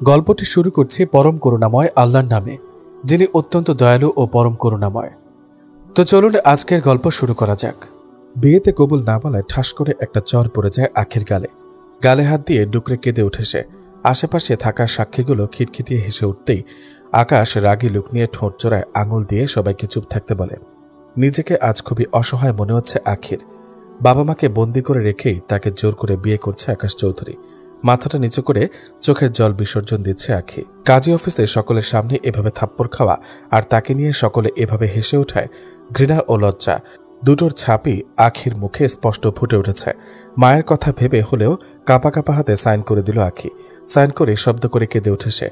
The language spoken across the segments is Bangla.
গল্পটি শুরু করছি পরম করুণাময় আল্লাহর নামে, যিনি অত্যন্ত দয়ালু ও পরম করুণাময়। তো চলুন আজকের গল্প শুরু করা যাক। বিয়েতে কবুল না বলায় ঠাস করে একটা চর পড়ে যায় আখির গালে। গালে হাত দিয়ে ডুকরে কেঁদে উঠে সে। আশেপাশে থাকা সাক্ষীগুলো খিটখিটিয়ে হেসে উঠতেই আকাশ রাগী লুক নিয়ে ঠোঁট চোরায় আঙুল দিয়ে সবাইকে চুপ থাকতে বলে। নিজেকে আজ খুবই অসহায় মনে হচ্ছে আখির। বাবা মাকে বন্দি করে রেখেই তাকে জোর করে বিয়ে করছে আকাশ চৌধুরী। মাথাটা নিচু করে চোখের জল বিসর্জন দিচ্ছে আখি। কাজী অফিসে সকলের সামনে এভাবে থাপ্পড় খাওয়া আর তাকে নিয়ে সকলে এভাবে হেসে ওঠায় ঘৃণা ও লজ্জা দুটোর ছাপই আখির মুখে স্পষ্ট ফুটে উঠেছে। মায়ের কথা ভেবে হলেও কাঁপা কাঁপা হাতে সাইন করে দিল আখি। সাইন করে শব্দ করে কেঁদে উঠে সে।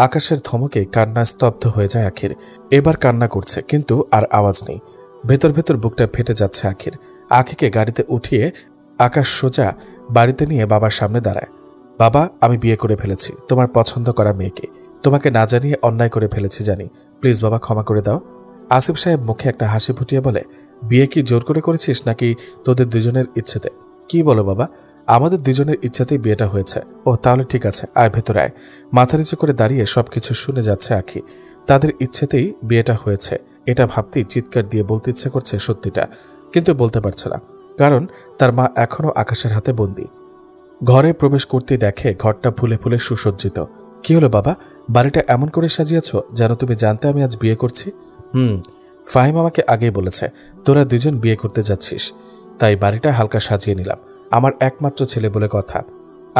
আকাশের ধমকে কান্না স্তব্ধ হয়ে যায় আখির। এবার কান্না করছে, কিন্তু আর আওয়াজ নেই। ভেতর ভেতর বুকটা ফেটে যাচ্ছে আখির। আখিকে গাড়িতে উঠিয়ে আকাশ সোজা বাড়িতে নিয়ে বাবার সামনে দাঁড়ায়। বাবা, আমি বিয়ে করে ফেলেছি তোমার পছন্দ করা মেয়েকে। তোমাকে না জানিয়ে অন্যায় করে ফেলেছি জানি, প্লিজ বাবা ক্ষমা করে দাও। আসিফ সাহেব মুখে একটা হাসি ফুটিয়ে বলে, বিয়ে কি জোর করে করেছিস নাকি তোদের দুজনের ইচ্ছেতে? কি বলো বাবা? আমাদের দুজনের ইচ্ছাতেই বিয়েটা হয়েছে। ও তাহলে ঠিক আছে, আয় ভেতরে আয়। মাথা নিচু করে দাঁড়িয়ে সবকিছু শুনে যাচ্ছে আখি। তাদের ইচ্ছেতেই বিয়েটা হয়েছে এটা ভাবতেই চিৎকার দিয়ে বলতে ইচ্ছে করছে সত্যিটা, কিন্তু বলতে পারছে না, কারণ তার মা এখনো আকাশের হাতে বন্দী। ঘরে প্রবেশ করতেই দেখে ঘরটা ফুলে ফুলে সুসজ্জিত। কি হলো বাবা, বাড়িটা এমন করে সাজিয়েছ যেন তুমি জানতে আমি আজ বিয়ে করছি? ফাহিম আমাকে আগেই বলেছে তোরা দুজন বিয়ে করতে যাচ্ছিস, তাই বাড়িটা হালকা সাজিয়ে নিলাম। আমার একমাত্র ছেলে বলে কথা।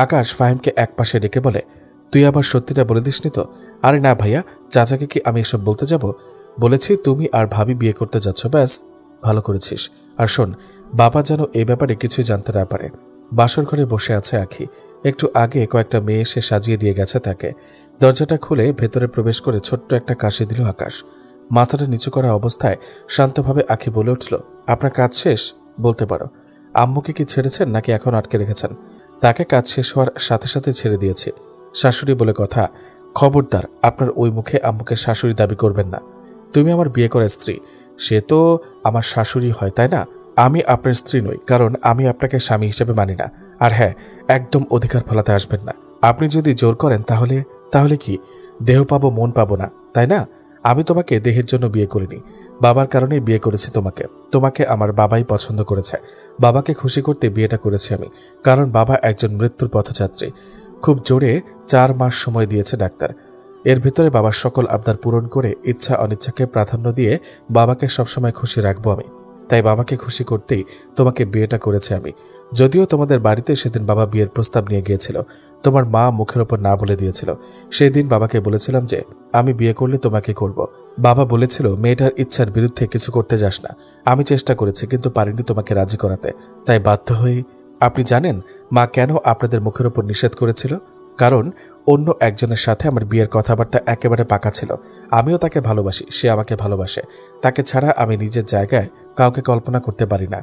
আকাশ ফাহিমকে একপাশে ডেকে বলে, তুই আবার সত্যিটা বলে দিসনি তো? আরে না ভাইয়া, চাচাকে কি আমি এসব বলতে যাব? বলেছি তুমি আর ভাবি বিয়ে করতে যাচ্ছ, ব্যাস। ভালো করেছিস। আর শোন, বাবা যেন এই ব্যাপারে কিছুই জানতে না পারে। বাসর ঘরে বসে আছে আখি। একটু আগে কয়েকটা মেয়ে এসে সাজিয়ে দিয়ে গেছে তাকে। দরজাটা খুলে ভেতরে প্রবেশ করে ছোট্ট একটা কাশি দিল আকাশ। মাথাটা নিচু করা অবস্থায় শান্তভাবে আখি বলে উঠল, আপনার কাজ শেষ? বলতে পারো। আম্মুকে কি ছেড়েছেন নাকি এখন আটকে রেখেছেন? তাকে কাজ শেষ হওয়ার সাথে সাথে ছেড়ে দিয়েছি। শাশুড়ি বলে কথা, খবরদার আপনার ওই মুখে আম্মুকে শাশুড়ি দাবি করবেন না। তুমি আমার বিয়ে করা স্ত্রী, সে তো আমার শাশুড়ি হয়, তাই না? আমি আপনার স্ত্রী নই, কারণ আমি আপনাকে স্বামী হিসেবে মানি না। আর হ্যাঁ, একদম অধিকার ফলাতে আসবেন না। আপনি যদি জোর করেন তাহলে কি দেহ পাবো মন পাবো না, তাই না? আমি তোমাকে দেহের জন্য বিয়ে করিনি, বাবার কারণেই বিয়ে করেছি তোমাকে। তোমাকে আমার বাবাই পছন্দ করেছে। বাবাকে খুশি করতে বিয়েটা করেছি আমি, কারণ বাবা একজন মৃত্যুর পথযাত্রী। খুব জোরে 4 মাস সময় দিয়েছে ডাক্তার। এর ভেতরে বাবার সকল আবদার পূরণ করে ইচ্ছা অনিচ্ছাকে প্রাধান্য দিয়ে বাবাকে সবসময় খুশি রাখবো আমি। তাই বাবাকে খুশি করতেই তোমাকে বিয়েটা করেছে আমি। যদিও তোমাদের বাড়িতে সেদিন বাবা বিয়ের প্রস্তাব নিয়ে গিয়েছিল, তোমার মা মুখের ওপর না বলে দিয়েছিল। সেই দিন বাবাকে বলেছিলাম যে আমি বিয়ে করলে তোমাকে করব। বাবা বলেছিল মেয়েটার ইচ্ছার বিরুদ্ধে কিছু করতে যাস না। আমি চেষ্টা করেছি, কিন্তু পারিনি তোমাকে রাজি করাতে। তাই বাধ্য হয়ে। আপনি জানেন মা কেন আপনাদের মুখের ওপর নিষেধ করেছিল? কারণ অন্য একজনের সাথে আমার বিয়ের কথাবার্তা একেবারে পাকা ছিল। আমিও তাকে ভালোবাসি, সে আমাকে ভালোবাসে। তাকে ছাড়া আমি নিজের জায়গায় কাউকে কল্পনা করতে পারি না।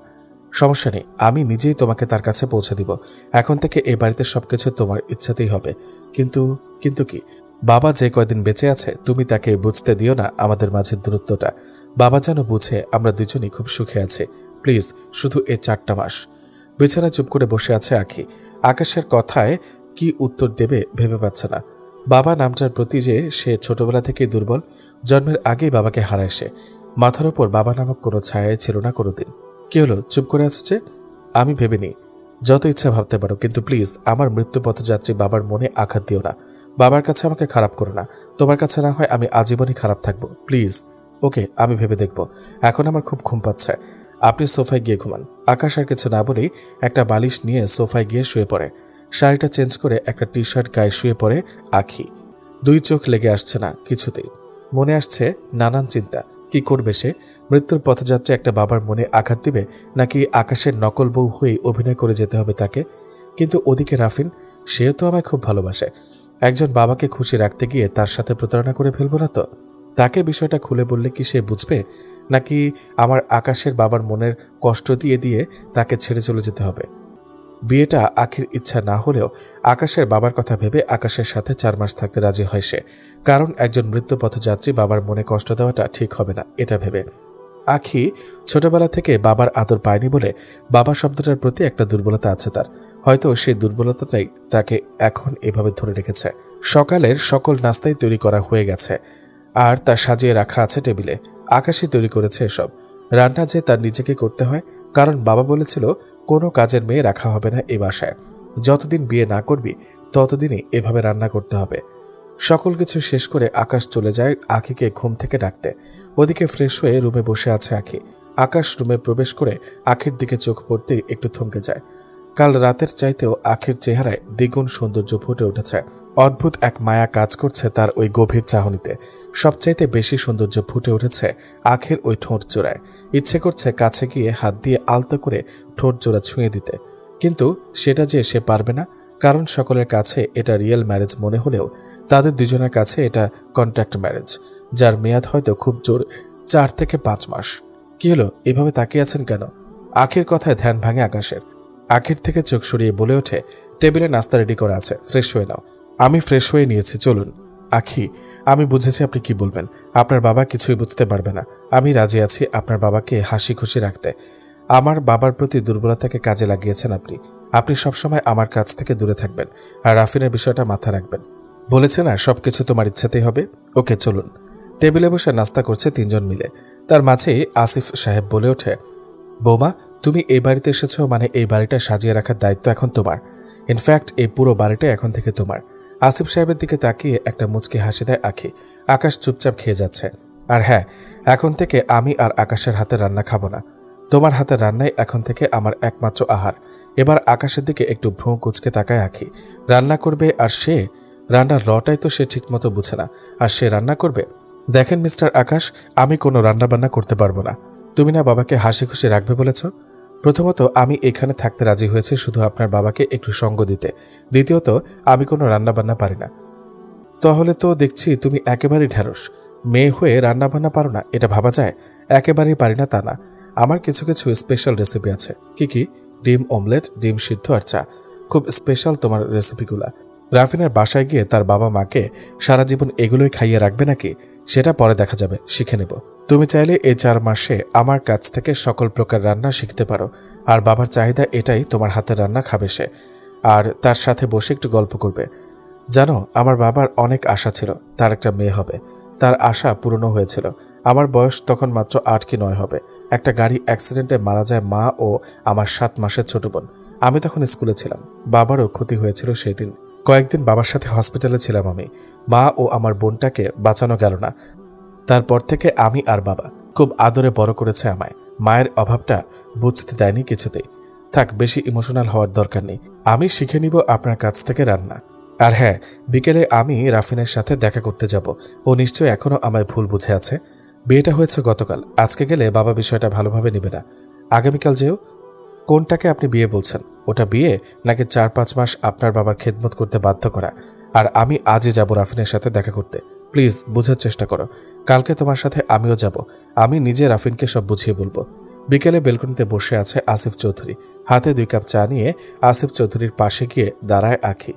সমস্যা নেই, আমি নিজেই তোমাকে তার কাছে পৌঁছে দিব। এখন থেকে এই বাড়িতে সবকিছু তোমার ইচ্ছাতেই হবে। কিন্তু কি? বাবা যে কয়দিন বেঁচে আছে তুমি তাকে বুঝতে দিও না আমাদের মাঝের দূরত্বটা। বাবা যেন বুঝে আমরা দুজনই খুব সুখে আছি। প্লিজ, শুধু এই 4টা মাস। বিছানায় চুপ করে বসে আছে আখি। আকাশের কথায় কি উত্তর দেবে ভেবে পাচ্ছে না। বাবা নামটার প্রতি যে সে ছোটবেলা থেকেই দুর্বল। জন্মের আগেই বাবাকে হারায় সে। মাথার ওপর বাবা নামক কোনো ছায়াই ছিল না কোনোদিন। কি হলো, চুপ করে আসছে? আমি ভেবে নিই, যত ইচ্ছা ভাবতে পারো, কিন্তু প্লিজ আমার মৃত্যু পথযাত্রী বাবার মনে আঘাত দিও না। বাবার কাছে আমাকে খারাপ করো না। তোমার কাছে না হয় আমি আজীবনই খারাপ থাকবো, প্লিজ। ওকে, আমি ভেবে দেখব। এখন আমার খুব ঘুম পাচ্ছে। আপনি সোফায় গিয়ে ঘুমান। আকাশ আর কিছু না বলেই একটা বালিশ নিয়ে সোফায় গিয়ে শুয়ে পড়ে। শাড়িটা চেঞ্জ করে একটা টি-শার্ট গায়ে শুয়ে পড়ে আখি। 2 চোখ লেগে আসছে না কিছুতেই। মনে আসছে নানান চিন্তা। কি করবে সে? মৃত্যুর পথযাত্রা একটা বাবার মনে আঘাত দিবে, নাকি আকাশের নকল বউ হয়ে অভিনয় করে যেতে হবে তাকে? কিন্তু ওদিকে রাফিন, সেও তো আমায় খুব ভালোবাসে। একজন বাবাকে খুশি রাখতে গিয়ে তার সাথে প্রতারণা করে ফেলবো না তো? তাকে বিষয়টা খুলে বললে কি সে বুঝবে, নাকি আমার আকাশের বাবার মনের কষ্ট দিয়ে দিয়ে তাকে ছেড়ে চলে যেতে হবে? বিয়েটা আখির ইচ্ছা না হলেও আকাশের বাবার কথা ভেবে আকাশের সাথে 4 মাস থাকতে রাজি হয় সে। কারণ একজন মৃত্যুপথযাত্রী বাবার মনে কষ্ট দেওয়াটা ঠিক হবে না, এটা ভেবে। আখি ছোটবেলা থেকে বাবার আদর পায়নি বলে বাবা শব্দটার প্রতি একটা দুর্বলতা আছে তার। হয়তো সেই দুর্বলতাটাই তাকে এখন এভাবে ধরে রেখেছে। সকালের সকল নাস্তাই তৈরি করা হয়ে গেছে আর তা সাজিয়ে রাখা আছে টেবিলে। আকাশই তৈরি করেছে এসব। রান্না যে তার নিজেকে করতে হয়, কারণ বাবা বলেছিল কোনো কাজের মেয়ে রাখা হবে না এই বাসায়। যতদিন বিয়ে না করবি ততদিনই এভাবে রান্না করতে হবে। সকল কিছু শেষ করে আকাশ চলে যায় আখিকে ঘুম থেকে ডাকতে। ওদিকে ফ্রেশ হয়ে রুমে বসে আছে আখি। আকাশ রুমে প্রবেশ করে আখির দিকে চোখ পড়তেই একটু থমকে যায়। কাল রাতের চাইতেও আখির চেহারায় দ্বিগুণ সৌন্দর্য ফুটে উঠেছে। অদ্ভুত এক মায়া কাজ করছে তার ওই গভীর চাহনিতে। সবচাইতে বেশি সৌন্দর্য ফুটে উঠেছে আখির ওই ঠোঁট জোড়ায়। ইচ্ছে করছে কাছে গিয়ে হাত দিয়ে আলতো করে ঠোঁট জোড়া ছুঁয়ে দিতে, কিন্তু সেটা যে সে পারবে না, কারণ সকলের কাছে এটা রিয়েল ম্যারেজ মনে হলেও তাদের দুজনের কাছে এটা কন্ট্রাক্ট ম্যারেজ, যার মেয়াদ হয়তো খুব জোর 4 থেকে 5 মাস। কি হলো, এভাবে তাকিয়ে আছেন কেন? আখির কথায় ধ্যান ভাঙে আকাশের। আখির থেকে চোখ সরিয়ে বলে ওঠে, টেবিলে নাস্তা রেডি করা আছে, ফ্রেশ হয়ে নাও। আমি ফ্রেশ হয়ে নিয়েছি, চলুন। আখি, আমি বুঝেছি আপনি কি বলবেন। আপনার বাবা কিছুই বুঝতে পারবে না। আমি রাজি আছি আপনার বাবাকে হাসি খুশি রাখতে। আমার বাবার প্রতি দুর্বলতাকে কাজে লাগিয়েছেন আপনি। আপনি সবসময় আমার কাছ থেকে দূরে থাকবেন আর রাফিনের বিষয়টা মাথা রাখবেন। বলেছে না সবকিছু তোমার ইচ্ছাতেই হবে। ওকে, চলুন। টেবিলে বসে নাস্তা করছে 3 জন মিলে। তার মাঝেই আসিফ সাহেব বলে ওঠে, বৌমা, তুমি এই বাড়িতে এসেছ মানে এই বাড়িটা সাজিয়ে রাখার দায়িত্ব এখন তোমার। ইনফ্যাক্ট এই পুরো বাড়িটা এখন থেকে তোমার। আসিফ সাহেবের দিকে তাকিয়ে একটা মুচকি হাসি দেয় আখি। আকাশ চুপচাপ খেয়ে যাচ্ছে। আর হ্যাঁ, এখন থেকে আমি আর আকাশের হাতে রান্না খাবো না। তোমার হাতের রান্নাই এখন থেকে আমার একমাত্র আহার। এবার আকাশের দিকে একটু ভ্রু কুচকে তাকায় আখি। রান্না করবে আর সে? রান্নার রটাই তো সে ঠিকমতো বুঝে না, আর সে রান্না করবে? দেখেন মিস্টার আকাশ, আমি কোনো রান্নাবান্না করতে পারবো না। তুমি না বাবাকে হাসি খুশি রাখবে বলেছ। প্রথমত, আমি এখানে থাকতে রাজি হয়েছি শুধু আপনার বাবাকে একটু সঙ্গ দিতে। দ্বিতীয়ত, আমি কোনো রান্নাবান্না পারি না। তাহলে তো দেখছি তুমি একেবারেই ঢ্যাঁড়স। মেয়ে হয়ে রান্নাবান্না পারো না এটা ভাবা যায়? একেবারেই পারি না তা না, আমার কিছু কিছু স্পেশাল রেসিপি আছে। কি কি? ডিম অমলেট, ডিম সিদ্ধ আর চা। খুব স্পেশাল তোমার রেসিপিগুলা। রাফিনের বাসায় গিয়ে তার বাবা মাকে সারা জীবন এগুলোই খাইয়ে রাখবে নাকি সেটা পরে দেখা যাবে, শিখে নেব। তুমি চাইলে এই 4 মাসে আমার কাছ থেকে সকল প্রকার রান্না শিখতে পারো। আর বাবার চাহিদা এটাই, তোমার হাতের রান্না খাবে সে, আর তার সাথে বসে একটু গল্প করবে। জানো, আমার বাবার অনেক আশা ছিল তার একটা মেয়ে হবে। তার আশা পূর্ণ হয়েছিল। আমার বয়স তখন মাত্র 8 কি 9 হবে। একটা গাড়ি অ্যাক্সিডেন্টে মারা যায় মা ও আমার 7 মাসের ছোট বোন। আমি তখন স্কুলে ছিলাম। বাবারও ক্ষতি হয়েছিল সেই দিন। কয়েকদিন বাবার সাথে হসপিটালে ছিলাম আমি। মা ও আমার বোনটাকে বাঁচানো গেল না। তারপর থেকে আমি আর বাবা খুব আদরে বড় করেছে আমায়। মায়ের অভাবটা বুঝতে দেয়নি কিছুতেই। থাক, বেশি ইমোশনাল হওয়ার দরকার নেই। আমি শিখে নিব আপনার কাছ থেকে রান্না। আর হ্যাঁ, বিকেলে আমি রাফিনের সাথে দেখা করতে যাব। ও নিশ্চয়ই এখনো আমায় ভুল বুঝে আছে। বিয়েটা হয়েছে গতকাল, আজকে গেলে বাবা বিষয়টা ভালোভাবে নেবে না। আগামীকাল যেও। কোনটাকে আপনি বিয়ে বলছেন? ওটা বিয়ে নাকি 4-5 মাস আপনার বাবার খেদমত করতে বাধ্য করা? আর আমি আজই যাব রাফিনের সাথে দেখা করতে। প্লিজ বোঝার চেষ্টা করো। কালকে তোমার সাথে আমিও যাব। আমি নিজে রাফিনকে সব বুঝিয়ে বলবো। বিকেলে বেলকনিতে বসে আছে আসিফ চৌধুরী। হাতে 2 কাপ চা নিয়ে আসিফ চৌধুরীর পাশে গিয়ে দাঁড়ায় আখি।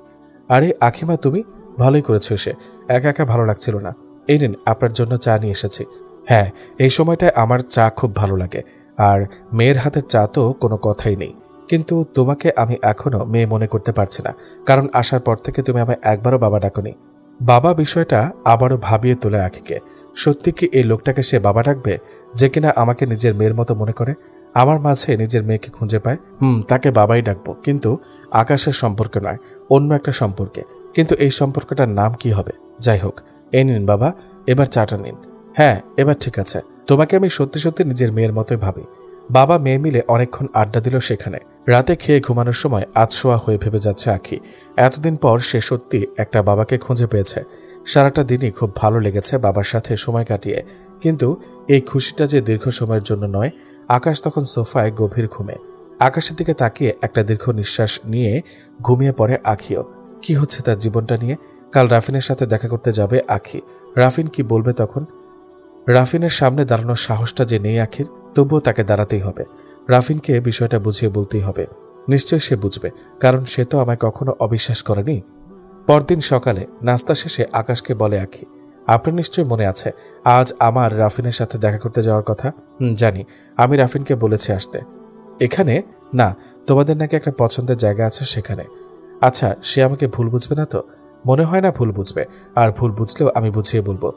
আরে আখিমা, তুমি? ভালোই করেছো এসে। একা একা ভালো লাগছিল না। এই নিন, আপনার জন্য চা নিয়ে এসেছি। হ্যাঁ, এই সময়টায় আমার চা খুব ভালো লাগে। আর মেয়ের হাতের চা তো কোনো কথাই নেই। কিন্তু তোমাকে আমি এখনো মেয়ে মনে করতে পারছি না, কারণ আসার পর থেকে তুমি আমায় একবারও বাবা ডাকোনি। বাবা বিষয়টা আবারও ভাবিয়ে তোলে আখিকে। সত্যি কি এই লোকটাকে সে বাবা ডাকবে, যে কিনা আমাকে নিজের মেয়ের মতো মনে করে? আমার মাঝে নিজের মেয়েকে খুঁজে পায়। তাকে বাবাই ডাকবো, কিন্তু আকাশের সম্পর্কে নয়, অন্য একটা সম্পর্কে। কিন্তু এই সম্পর্কটার নাম কি হবে? যাই হোক, এই নিন বাবা, এবার চাটা নিন। হ্যাঁ, এবার ঠিক আছে। তোমাকে আমি সত্যি সত্যি নিজের মেয়ের মতোই ভাবি। বাবা মেয়ে মিলে অনেকক্ষণ আড্ডা দিল সেখানে। রাতে খেয়ে ঘুমানোর সময় আধশোয়া হয়ে ভেবে যাচ্ছে আখি। এতদিন পর সে সত্যি একটা বাবাকে খুঁজে পেয়েছে। সারাটা দিনই খুব ভালো লেগেছে বাবার সাথে সময় কাটিয়ে। কিন্তু এই খুশিটা যে দীর্ঘ সময়ের জন্য নয়। আকাশ তখন সোফায় গভীর ঘুমে। আকাশের দিকে তাকিয়ে একটা দীর্ঘ নিঃশ্বাস নিয়ে ঘুমিয়ে পড়ে আখিও। কি হচ্ছে তার জীবনটা নিয়ে? কাল রাফিনের সাথে দেখা করতে যাবে আখি। রাফিন কি বলবে তখন? রাফিনের সামনে দাঁড়ানোর সাহসটা যে নেই আখির, তবুও তাকে দাঁড়াতেই হবে। রাফিনকে বিষয়টা বুঝিয়ে বলতেই হবে। নিশ্চয় সে বুঝবে, কারণ সে তো আমায় কখনো অবিশ্বাস করেনি। পরদিন সকালে নাস্তা শেষে আকাশকে বলে আখি, আপনার নিশ্চয় মনে আছে আজ আমার রাফিনের সাথে দেখা করতে যাওয়ার কথা? জানি, আমি রাফিনকে বলেছি আসতে। এখানে না, তোমাদের নাকি একটা পছন্দের জায়গা আছে সেখানে। আচ্ছা, সে আমাকে ভুল বুঝবে না তো? মনে হয় না ভুল বুঝবে, আর ভুল বুঝলেও আমি বুঝিয়ে বলবো।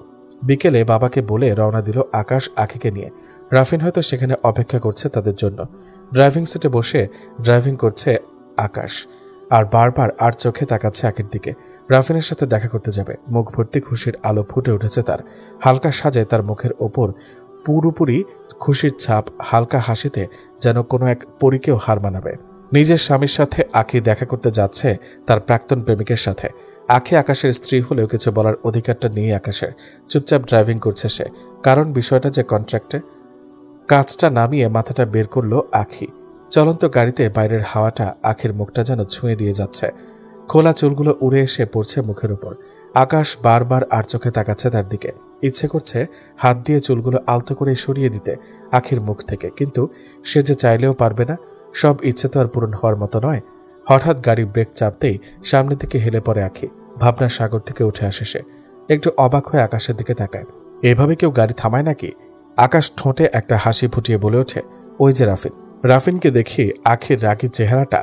বিকেলে বাবাকে বলে রওনা দিল আকাশ আখিকে নিয়ে। রাফিন হয়তো সেখানে অপেক্ষা করছে তাদের জন্য। ড্রাইভিং সিটে বসে ড্রাইভিং করছে আকাশ, আর বারবার আর চোখে তাকাচ্ছে আখির দিকে। রাফিনের সাথে দেখা করতে যাবে। মুখ ভর্তি খুশির আলো ফুটে উঠেছে তার। হালকা সাজে তার মুখের ওপর পুরোপুরি খুশির ছাপ, হালকা হাসিতে যেন কোনো এক পরীকেও হার মানাবে। নিজের স্বামীর সাথে আখি দেখা করতে যাচ্ছে তার প্রাক্তন প্রেমিকের সাথে। আখি আকাশের স্ত্রী হলেও কিছু বলার অধিকারটা নেই আকাশের। চুপচাপ ড্রাইভিং করছে সে, কারণ বিষয়টা যে কন্ট্রাক্টে। কাজটা নামিয়ে মাথাটা বের করলো আখি। চলন্ত গাড়িতে বাইরের হাওয়াটা আখির মুখটা যেন ছুঁয়ে দিয়ে যাচ্ছে। খোলা চুলগুলো উড়ে এসে পড়ছে মুখের উপর। আকাশ বারবার আর চোখে তাকাচ্ছে তার দিকে। ইচ্ছে করছে হাত দিয়ে চুলগুলো আলতো করে সরিয়ে দিতে আখির মুখ থেকে, কিন্তু সে যে চাইলেও পারবে না। সব ইচ্ছে তো আর পূরণ হওয়ার মতো নয়। হঠাৎ গাড়ি ব্রেক চাপতেই সামনের দিকে হেলে পড়ে আখি। ভাবনার সাগর থেকে উঠে আসে সে। একটু অবাক হয়ে আকাশের দিকে তাকায়। এভাবে কেউ গাড়ি থামায় নাকি? আকাশ ঠোঁটে একটা হাসি ফুটিয়ে বলে ওঠে, ওই যে রাফিন। রাফিনকে দেখে আখির রাগী চেহারাটা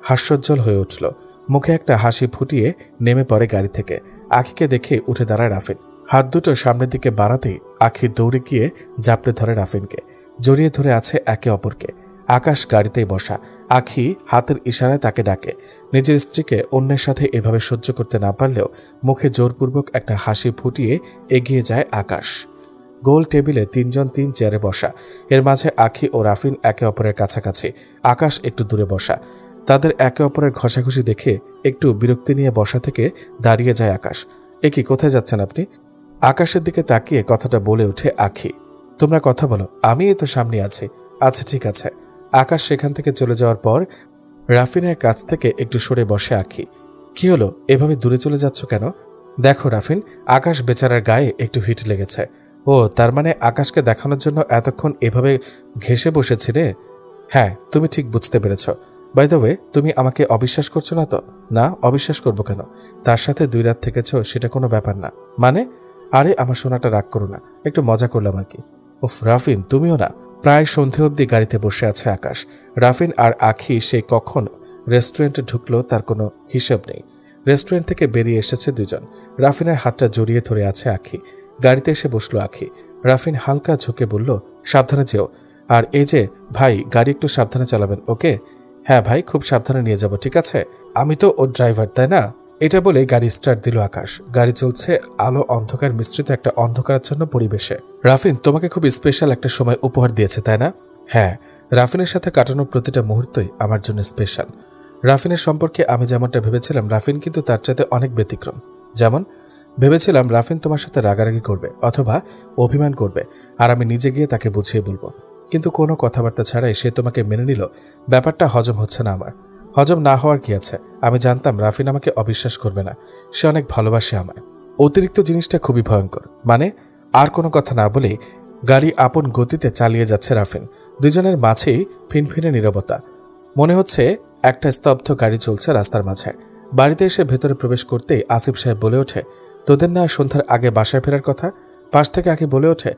হাস্যোজ্জ্বল হয়ে উঠল। মুখে একটা হাসি ফুটিয়ে নেমে পড়ে গাড়ি থেকে। আখিকে দেখে উঠে দাঁড়ায় রাফিন। হাত দুটো সামনের দিকে বাড়াতেই আখি দৌড়ে গিয়ে জাপড়ে ধরে রাফিনকে। জড়িয়ে ধরে আছে একে অপরকে। আকাশ গাড়িতেই বসা। আখি হাতের ইশারায় তাকে ডাকে। নিজের স্ত্রীকে অন্যের সাথে এভাবে সহ্য করতে না পারলেও মুখে জোরপূর্বক একটা হাসি ফুটিয়ে এগিয়ে যায় আকাশ। গোল টেবিলে 3 জন 3 চেয়ারে বসা। এর মাঝে আখি ও রাফিন একে অপরের কাছাকাছি। আকাশ একটু দূরে বসা। তাদের একে অপরের ঘষাঘষি দেখে একটু বিরক্তি নিয়ে বসা থেকে দাঁড়িয়ে যায় আকাশ। এ কি, কোথায় যাচ্ছেন আপনি? আকাশের দিকে তাকিয়ে কথাটা বলে ওঠে আখি। তোমরা কথা বলো, আমি এই তো সামনে আছি। আচ্ছা ঠিক আছে। আকাশ সেখান থেকে চলে যাওয়ার পর রাফিনের কাছ থেকে একটু সরে বসে আখি। কি হলো, এভাবে দূরে চলে যাচ্ছ কেন? দেখো রাফিন, আকাশ বেচারার গায়ে একটু হিট লেগেছে। ও, তার মানে আকাশকে দেখানোর জন্য এতক্ষণ এভাবে ঘেঁষে বসেছিলে? হ্যাঁ, তুমি ঠিক বুঝতে পেরেছ। বাই দ্য ওয়ে, তুমি আমাকে অবিশ্বাস করছো না তো? না, অবিশ্বাস করবো কেন? তার সাথে 2 রাত থেকেছ, সেটা কোনো ব্যাপার না। মানে? আরে আমার সোনাটা, রাগ করো না, একটু মজা করলাম আর কি। ওফ রাফিন, তুমিও না। প্রায় সন্ধে অবধি গাড়িতে বসে আছে আকাশ। রাফিন আর আখি সে কখন রেস্টুরেন্টে ঢুকলো তার কোনো হিসেব নেই। রেস্টুরেন্ট থেকে বেরিয়ে এসেছে 2 জন। রাফিনের হাতটা জড়িয়ে ধরে আছে আখি। গাড়িতে এসে বসলো আখি। রাফিন হালকা ঝুঁকে বলল, সাবধানে যেও। আর এই যে ভাই, গাড়ি একটু সাবধানে চালাবেন, ওকে? হ্যাঁ ভাই, খুব সাবধানে নিয়ে যাব, ঠিক আছে? আমি তো ওর ড্রাইভার, তাই না? এটা বলে গাড়ি স্টার্ট দিল আকাশ। গাড়ি চলছে আলো অন্ধকার মিশ্রিত একটা অন্ধকারাচ্ছন্ন পরিবেশে। রাফিন তোমাকে খুব স্পেশাল একটা সময় উপহার দিয়েছে, তাই না? হ্যাঁ, রাফিনের সাথে কাটানো প্রতিটা মুহূর্তই আমার জন্য স্পেশাল। রাফিনের সম্পর্কে আমি যেমনটা ভেবেছিলাম, রাফিন কিন্তু তার চাইতে অনেক ব্যতিক্রম। যেমন ভেবেছিলাম রাফিন তোমার সাথে রাগারাগি করবে অথবা অভিমান করবে, আর আমি নিজে গিয়ে তাকে বুঝিয়ে বলবো। কিন্তু কোনো কথাবার্তা ছাড়াই সে তোমাকে মেনে নিল। ব্যাপারটা হজম হচ্ছে না আমার। হজম না হওয়ার কি আছে? আমি জানতাম রাফিন আমাকে অবিশ্বাস করবে না। সে অনেক ভালোবাসে আমায়। অতিরিক্ত জিনিসটা খুবই ভয়ঙ্কর। মানে? আর কোনো কথা না বলেই গাড়ি আপন গতিতে চালিয়ে যাচ্ছে রাফিন। 2 জনের মাঝেই ফিনফিনে নীরবতা। মনে হচ্ছে একটা স্তব্ধ গাড়ি চলছে রাস্তার মাঝে। বাড়িতে এসে ভেতরে প্রবেশ করতেই আসিফ সাহেব বলে ওঠে, তোদের না সন্ধ্যার আগে বাসায় ফেরার কথা? পাশ থেকে আগে বলে ওঠে,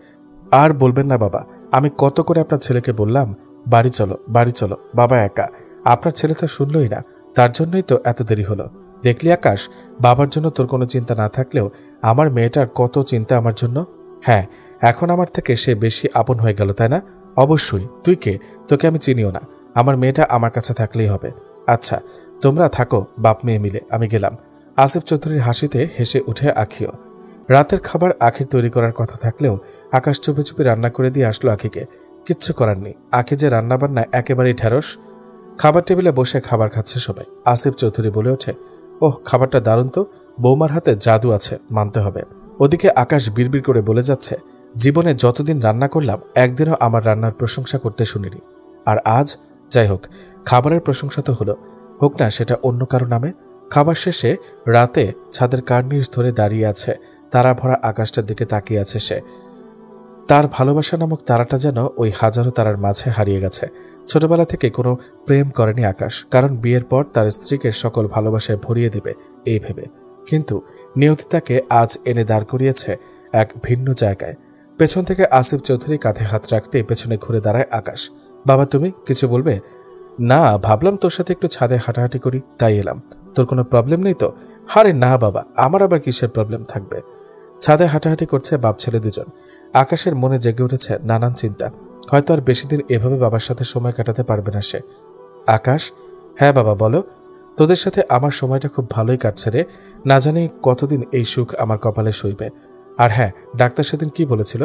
আর বলবেন না বাবা, আমি কত করে আপনার ছেলেকে বললাম বাড়ি চলো বাড়ি চলো, বাবা একা। আপনার ছেলে তো শুনলই না, তার জন্যই তো এত দেরি হলো। দেখলি আকাশ, বাবার জন্য তোর কোনো চিন্তা না থাকলেও আমার মেয়েটার কত চিন্তা আমার জন্য। হ্যাঁ, এখন আমার থেকে সে বেশি আপন হয়ে গেল, তাই না? অবশ্যই। তুই কে? তোকে আমি চিনিও না। আমার মেয়েটা আমার কাছে থাকলেই হবে। আচ্ছা, তোমরা থাকো বাপ মেয়ে মিলে, আমি গেলাম। আসিফ চৌধুরীর হাসিতে হেসে উঠে আখিও। রাতের খাবার আখির তৈরি করার কথা থাকলেও আকাশ চুপি চুপি রান্না করে দিয়ে আসলো আখিকে। কিচ্ছু করার নেই, আখি যে রান্নাবান্না একেবারেই ঢেঁড়স। খাবার টেবিলে বসে খাবার খাচ্ছে সবাই। আসিফ চৌধুরী বলে ওঠে, ওহ, খাবারটা দারুণ তো, বৌমার হাতে জাদু আছে, মানতে হবে। ওদিকে আকাশ বিড়বিড় করে বলে যাচ্ছে, জীবনে যতদিন রান্না করলাম একদিনও আমার রান্নার প্রশংসা করতে শুনিনি। আর আজ, যাই হোক, খাবারের প্রশংসা তো হলো, হোক না সেটা অন্য কারো নামে। খাবার শেষে রাতে ছাদের কার্নিশ ধরে দাঁড়িয়ে আছে, তারা ভরা আকাশটার দিকে তাকিয়ে আছে সে। তার ভালোবাসা নামক তারাটা যেন ওই হাজারো তারার মাঝে হারিয়ে গেছে। ছোটবেলা থেকে কোনো প্রেম করেনি আকাশ, কারণ বিয়ের পর তার স্ত্রীকে সকল ভালোবাসায় ভরিয়ে দেবে এই ভেবে। কিন্তু নিয়তি তাকে আজ এনে দাঁড় করিয়েছে এক ভিন্ন জায়গায়। পেছন থেকে আসিফ চৌধুরী কাঁধে হাত রাখতে পেছনে ঘুরে দাঁড়ায় আকাশ। বাবা, তুমি কিছু বলবে? না, ভাবলাম তোর সাথে একটু ছাদে হাঁটাহাঁটি করি, তাই এলাম। তোর কোনো প্রবলেম নেই তো? আরে না বাবা, আমার আবার কিসের প্রবলেম থাকবে। ছাদে হাঁটাহাঁটি করছে বাপ ছেলে দুজন। আকাশের মনে জেগে উঠেছে নানান চিন্তা। হয়তো আর বেশি দিন এভাবে বাবার সাথে সময় কাটাতে পারবে না সে। আকাশ, হ্যাঁ বাবা বলো। তোদের সাথে আমার সময়টা খুব ভালোই কাটছে রে। না জানি কতদিন এই সুখ আমার কপালে সইবে। আর হ্যাঁ, ডাক্তার সেদিন কি বলেছিল?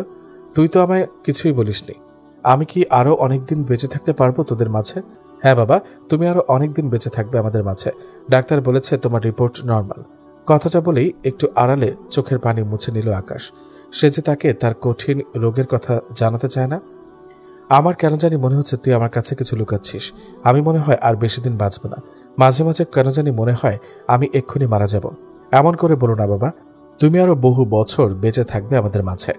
তুই তো আমায় কিছুই বলিসনি। আমি কি আরো অনেকদিন বেঁচে থাকতে পারবো তোদের মাঝে? হ্যাঁ বাবা, তুমি আরো অনেকদিন বেঁচে থাকবে আমাদের মাঝে। ডাক্তার বলেছে তোমার রিপোর্ট নর্মাল। কথাটা বলেই একটু আড়ালে চোখের পানি মুছে নিল আকাশ। সে যে তাকে তার কঠিন রোগের কথা জানাতে চায় না। আমার কেন জানি মনে হচ্ছে তুই আমার কাছে কিছু লুকাচ্ছিস। আমি মনে হয় আর বেশি দিন বাঁচব না। মাঝে মাঝে কেন জানি মনে হয় আমি এক্ষুনি মারা যাব। এমন করে বলো না বাবা, তুমি আরো বহু বছর বেঁচে থাকবে আমাদের মাঝে।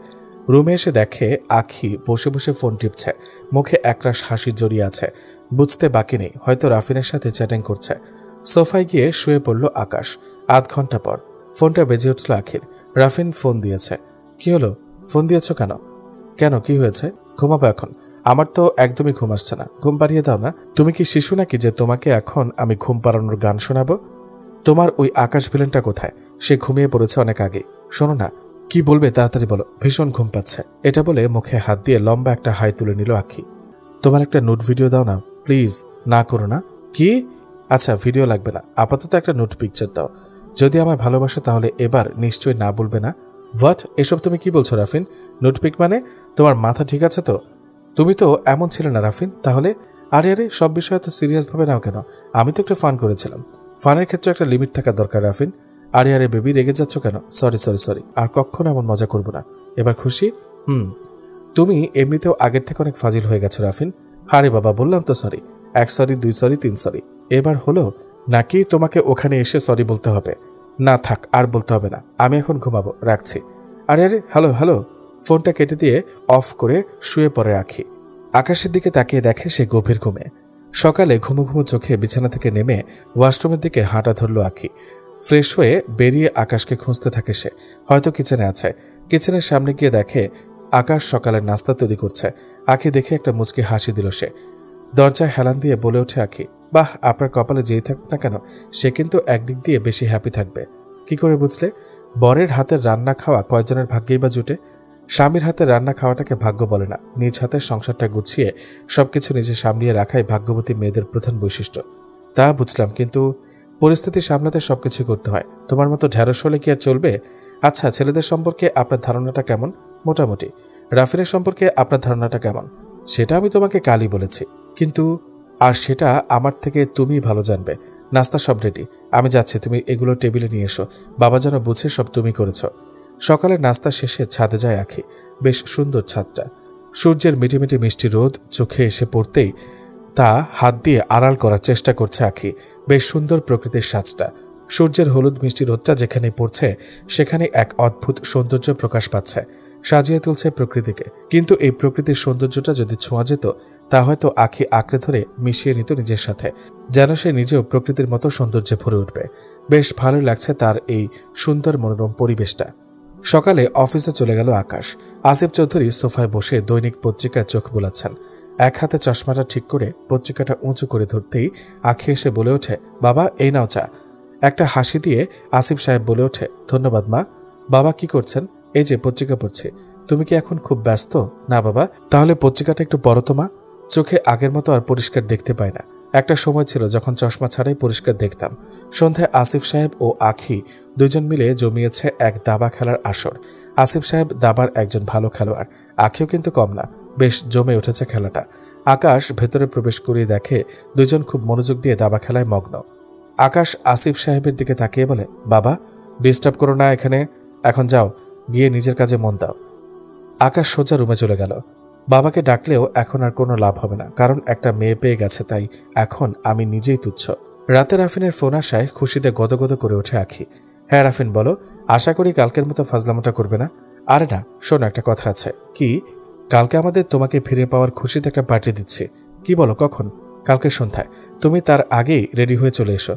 রুমে এসে দেখে আখি বসে বসে ফোন টিপছে, মুখে একরাশ হাসি জড়িয়ে আছে। বুঝতে বাকি নেই, হয়তো রাফিনের সাথে চ্যাটিং করছে। সোফায় গিয়ে শুয়ে পড়ল আকাশ। আধ ঘন্টা পর ফোনটা বেজে উঠল আখির। রাফিন ফোন দিয়েছে। কি হলো, ফোন দিয়েছ কেন? কেন, কি হয়েছে? ঘুমাবো এখন। আমার তো একদমই ঘুম আসছে না, ঘুম পাড়িয়ে দাও না। তুমি কি শিশু নাকি যে তোমাকে এখন আমি ঘুম পাড়ানোর গান শোনাবো? তোমার ওই আকাশ ভিলেনটা কোথায়? সে ঘুমিয়ে পড়েছে অনেক আগে। শোনো না, কি বলবে তাড়াতাড়ি বলো, ভীষণ ঘুম পাচ্ছে। এটা বলে মুখে হাত দিয়ে লম্বা একটা হাই তুলে নিল আখি। তোমার একটা নোট ভিডিও দাও না প্লিজ। না করো না। কি? আচ্ছা, ভিডিও লাগবে না, আপাতত একটা নোট পিকচার দাও। যদি আমায় ভালোবাসো তাহলে এবার নিশ্চয়ই না বলবে না। হোয়াট, এসব তুমি কি বলছো রাফিন? নোট পিক মানে? তোমার মাথা ঠিক আছে তো? তুমি তো এমন ছিলে না রাফিন, তাহলে? আরে আরে, সব বিষয়ে তো সিরিয়াস ভাবে নাও কেন? আমি তো একটু ফান করেছিলাম। ফানের ক্ষেত্রে একটা লিমিট থাকা দরকার রাফিন। আরে আরে বেবি, রেগে যাচ্ছ কেন? সরি সরি সরি, আর কখনো এমন মজা করবো না। এবার খুশি? তুমি এমনিতেও আগের থেকে অনেক ফাজিল হয়ে গেছো রাফিন। আরে বাবা, বললাম তো সরি। 1 sorry, 2 sorry, 3 sorry. এবার হলো নাকি তোমাকে ওখানে এসে সরি বলতে হবে? না থাক, আর বলতে হবে না, আমি এখন ঘুমাবো, রাখছি। আরে আরে, হ্যালো হ্যালো। ফোনটা কেটে দিয়ে অফ করে শুয়ে পড়ে রাখি। আকাশের দিকে তাকিয়ে দেখে সে গভীর ঘুমে। সকালে ঘুমো ঘুমো চোখে বিছানা থেকে নেমে ওয়াশরুমের দিকে হাঁটা ধরল আখি। ফ্রেশ হয়ে বেরিয়ে আকাশকে খুঁজতে থাকে সে। হয়তো কিচেনে আছে। কিচেনের সামনে গিয়ে দেখে আকাশ সকালের নাস্তা তৈরি করছে। আখি দেখে একটা মুচকি হাসি দিল সে। দরজায় হেলান দিয়ে বলে ওঠে আখি, বাহ, আপনার কপালে যেই থাকুক না কেন সে কিন্তু একদিক দিয়ে বেশি হ্যাপি থাকবে। কি করে বুঝলে? বরের হাতের রান্না খাওয়া কয়জনের ভাগ্যেই বা জুটে? স্বামীর হাতের রান্না খাওয়াটাকে ভাগ্য বলে না, নিজ হাতের সংসারটা গুছিয়ে সবকিছু নিজে সামলিয়ে রাখাই ভাগ্যবতী মেয়েদের প্রধান বৈশিষ্ট্য। তা বুঝলাম, কিন্তু পরিস্থিতি সামলাতে সবকিছু করতে হয়। তোমার মতো ঢ্যাঁড়স হলে কি আর চলবে? আচ্ছা, ছেলেদের সম্পর্কে আপনার ধারণাটা কেমন? মোটামুটি। রাফিনের সম্পর্কে আপনার ধারণাটা কেমন? সেটা আমি তোমাকে কালই বলেছি, কিন্তু আর সেটা আমার থেকে তুমি ভালো জানবে। নাস্তা সব রেডি, আমি যাচ্ছি, তুমি এগুলো টেবিলে নিয়ে এসো। বাবা যেন বুঝে সব তুমি করেছ। সকালের নাস্তা শেষে ছাদে যায় আখি। বেশ সুন্দর ছাদটা। সূর্যের মিটিমিটি মিষ্টি রোদ চোখে এসে পড়তেই তা হাত দিয়ে আড়াল করার চেষ্টা করছে আখি। বেশ সুন্দর প্রকৃতির সাজটা। সূর্যের হলুদ মিষ্টি রোদটা যেখানে পড়ছে সেখানে এক অদ্ভুত সৌন্দর্য প্রকাশ পাচ্ছে, সাজিয়ে তুলছে প্রকৃতিকে। কিন্তু এই প্রকৃতির সৌন্দর্যটা যদি ছোঁয়া যেত তা হয়তো আখি আঁকড়ে ধরে মিশিয়ে নিত নিজের সাথে, যেন সে নিজেও প্রকৃতির মতো সৌন্দর্যে ভরে উঠবে। বেশ ভালো লাগছে তার এই সুন্দর মনোরম পরিবেশটা। সকালে অফিসে চলে গেল আকাশ। আসিফ চৌধুরী সোফায় বসে দৈনিক পত্রিকায় চোখ বোলাচ্ছেন। এক হাতে চশমাটা ঠিক করে পত্রিকাটা উঁচু করে ধরতেই আখি এসে বলে ওঠে, বাবা এই নাও চা। একটা হাসি দিয়ে আসিফ সাহেব বলে ওঠে, ধন্যবাদ মা। বাবা কি করছেন? এই যে পত্রিকা পড়ছি। তুমি কি এখন খুব ব্যস্ত? না বাবা। তাহলে পত্রিকাটা একটু পড়ো তো মা। চোখে আগের মতো আর পরিষ্কার দেখতে পাই না। একটা সময় ছিল যখন চশমা ছাড়াই পরিষ্কার দেখতাম। সন্ধ্যায় আসিফ সাহেব ও আখি দুজন মিলে জমিয়েছে এক দাবা খেলার আসর। আসিফ সাহেব দাবার একজন ভালো খেলোয়াড়, আখিও কিন্তু কম না। বেশ জমে উঠেছে খেলাটা। আকাশ ভেতরে প্রবেশ করিয়ে দেখে দুজন খুব মনোযোগ দিয়ে দাবা খেলায় মগ্ন। আকাশ আসিফ সাহেবের দিকে তাকিয়ে বলে, বাবা ডিস্টার্ব করো না এখানে, এখন যাও, গিয়ে নিজের কাজে মন দাও। আকাশ সোজা রুমে চলে গেল। বাবাকে ডাকলেও এখন আর কোনো লাভ হবে না, কারণ একটা মেয়ে পেয়ে গেছে, তাই এখন আমি নিজেই তুচ্ছ। রাতে রাফিনের ফোন আসায় খুশিতে গদগদ করে ওঠে আখি। হ্যাঁ রাফিন বলো, আশা করি কালকের মতো ফাজলামোটা করবে না। আরে না, শোনো একটা কথা আছে। কি? কালকে আমাদের তোমাকে ফিরে পাওয়ার খুশিতে একটা পার্টি দিচ্ছি। কি বলো, কখন? কালকে সন্ধ্যায়। তুমি তার আগেই রেডি হয়ে চলে এসো।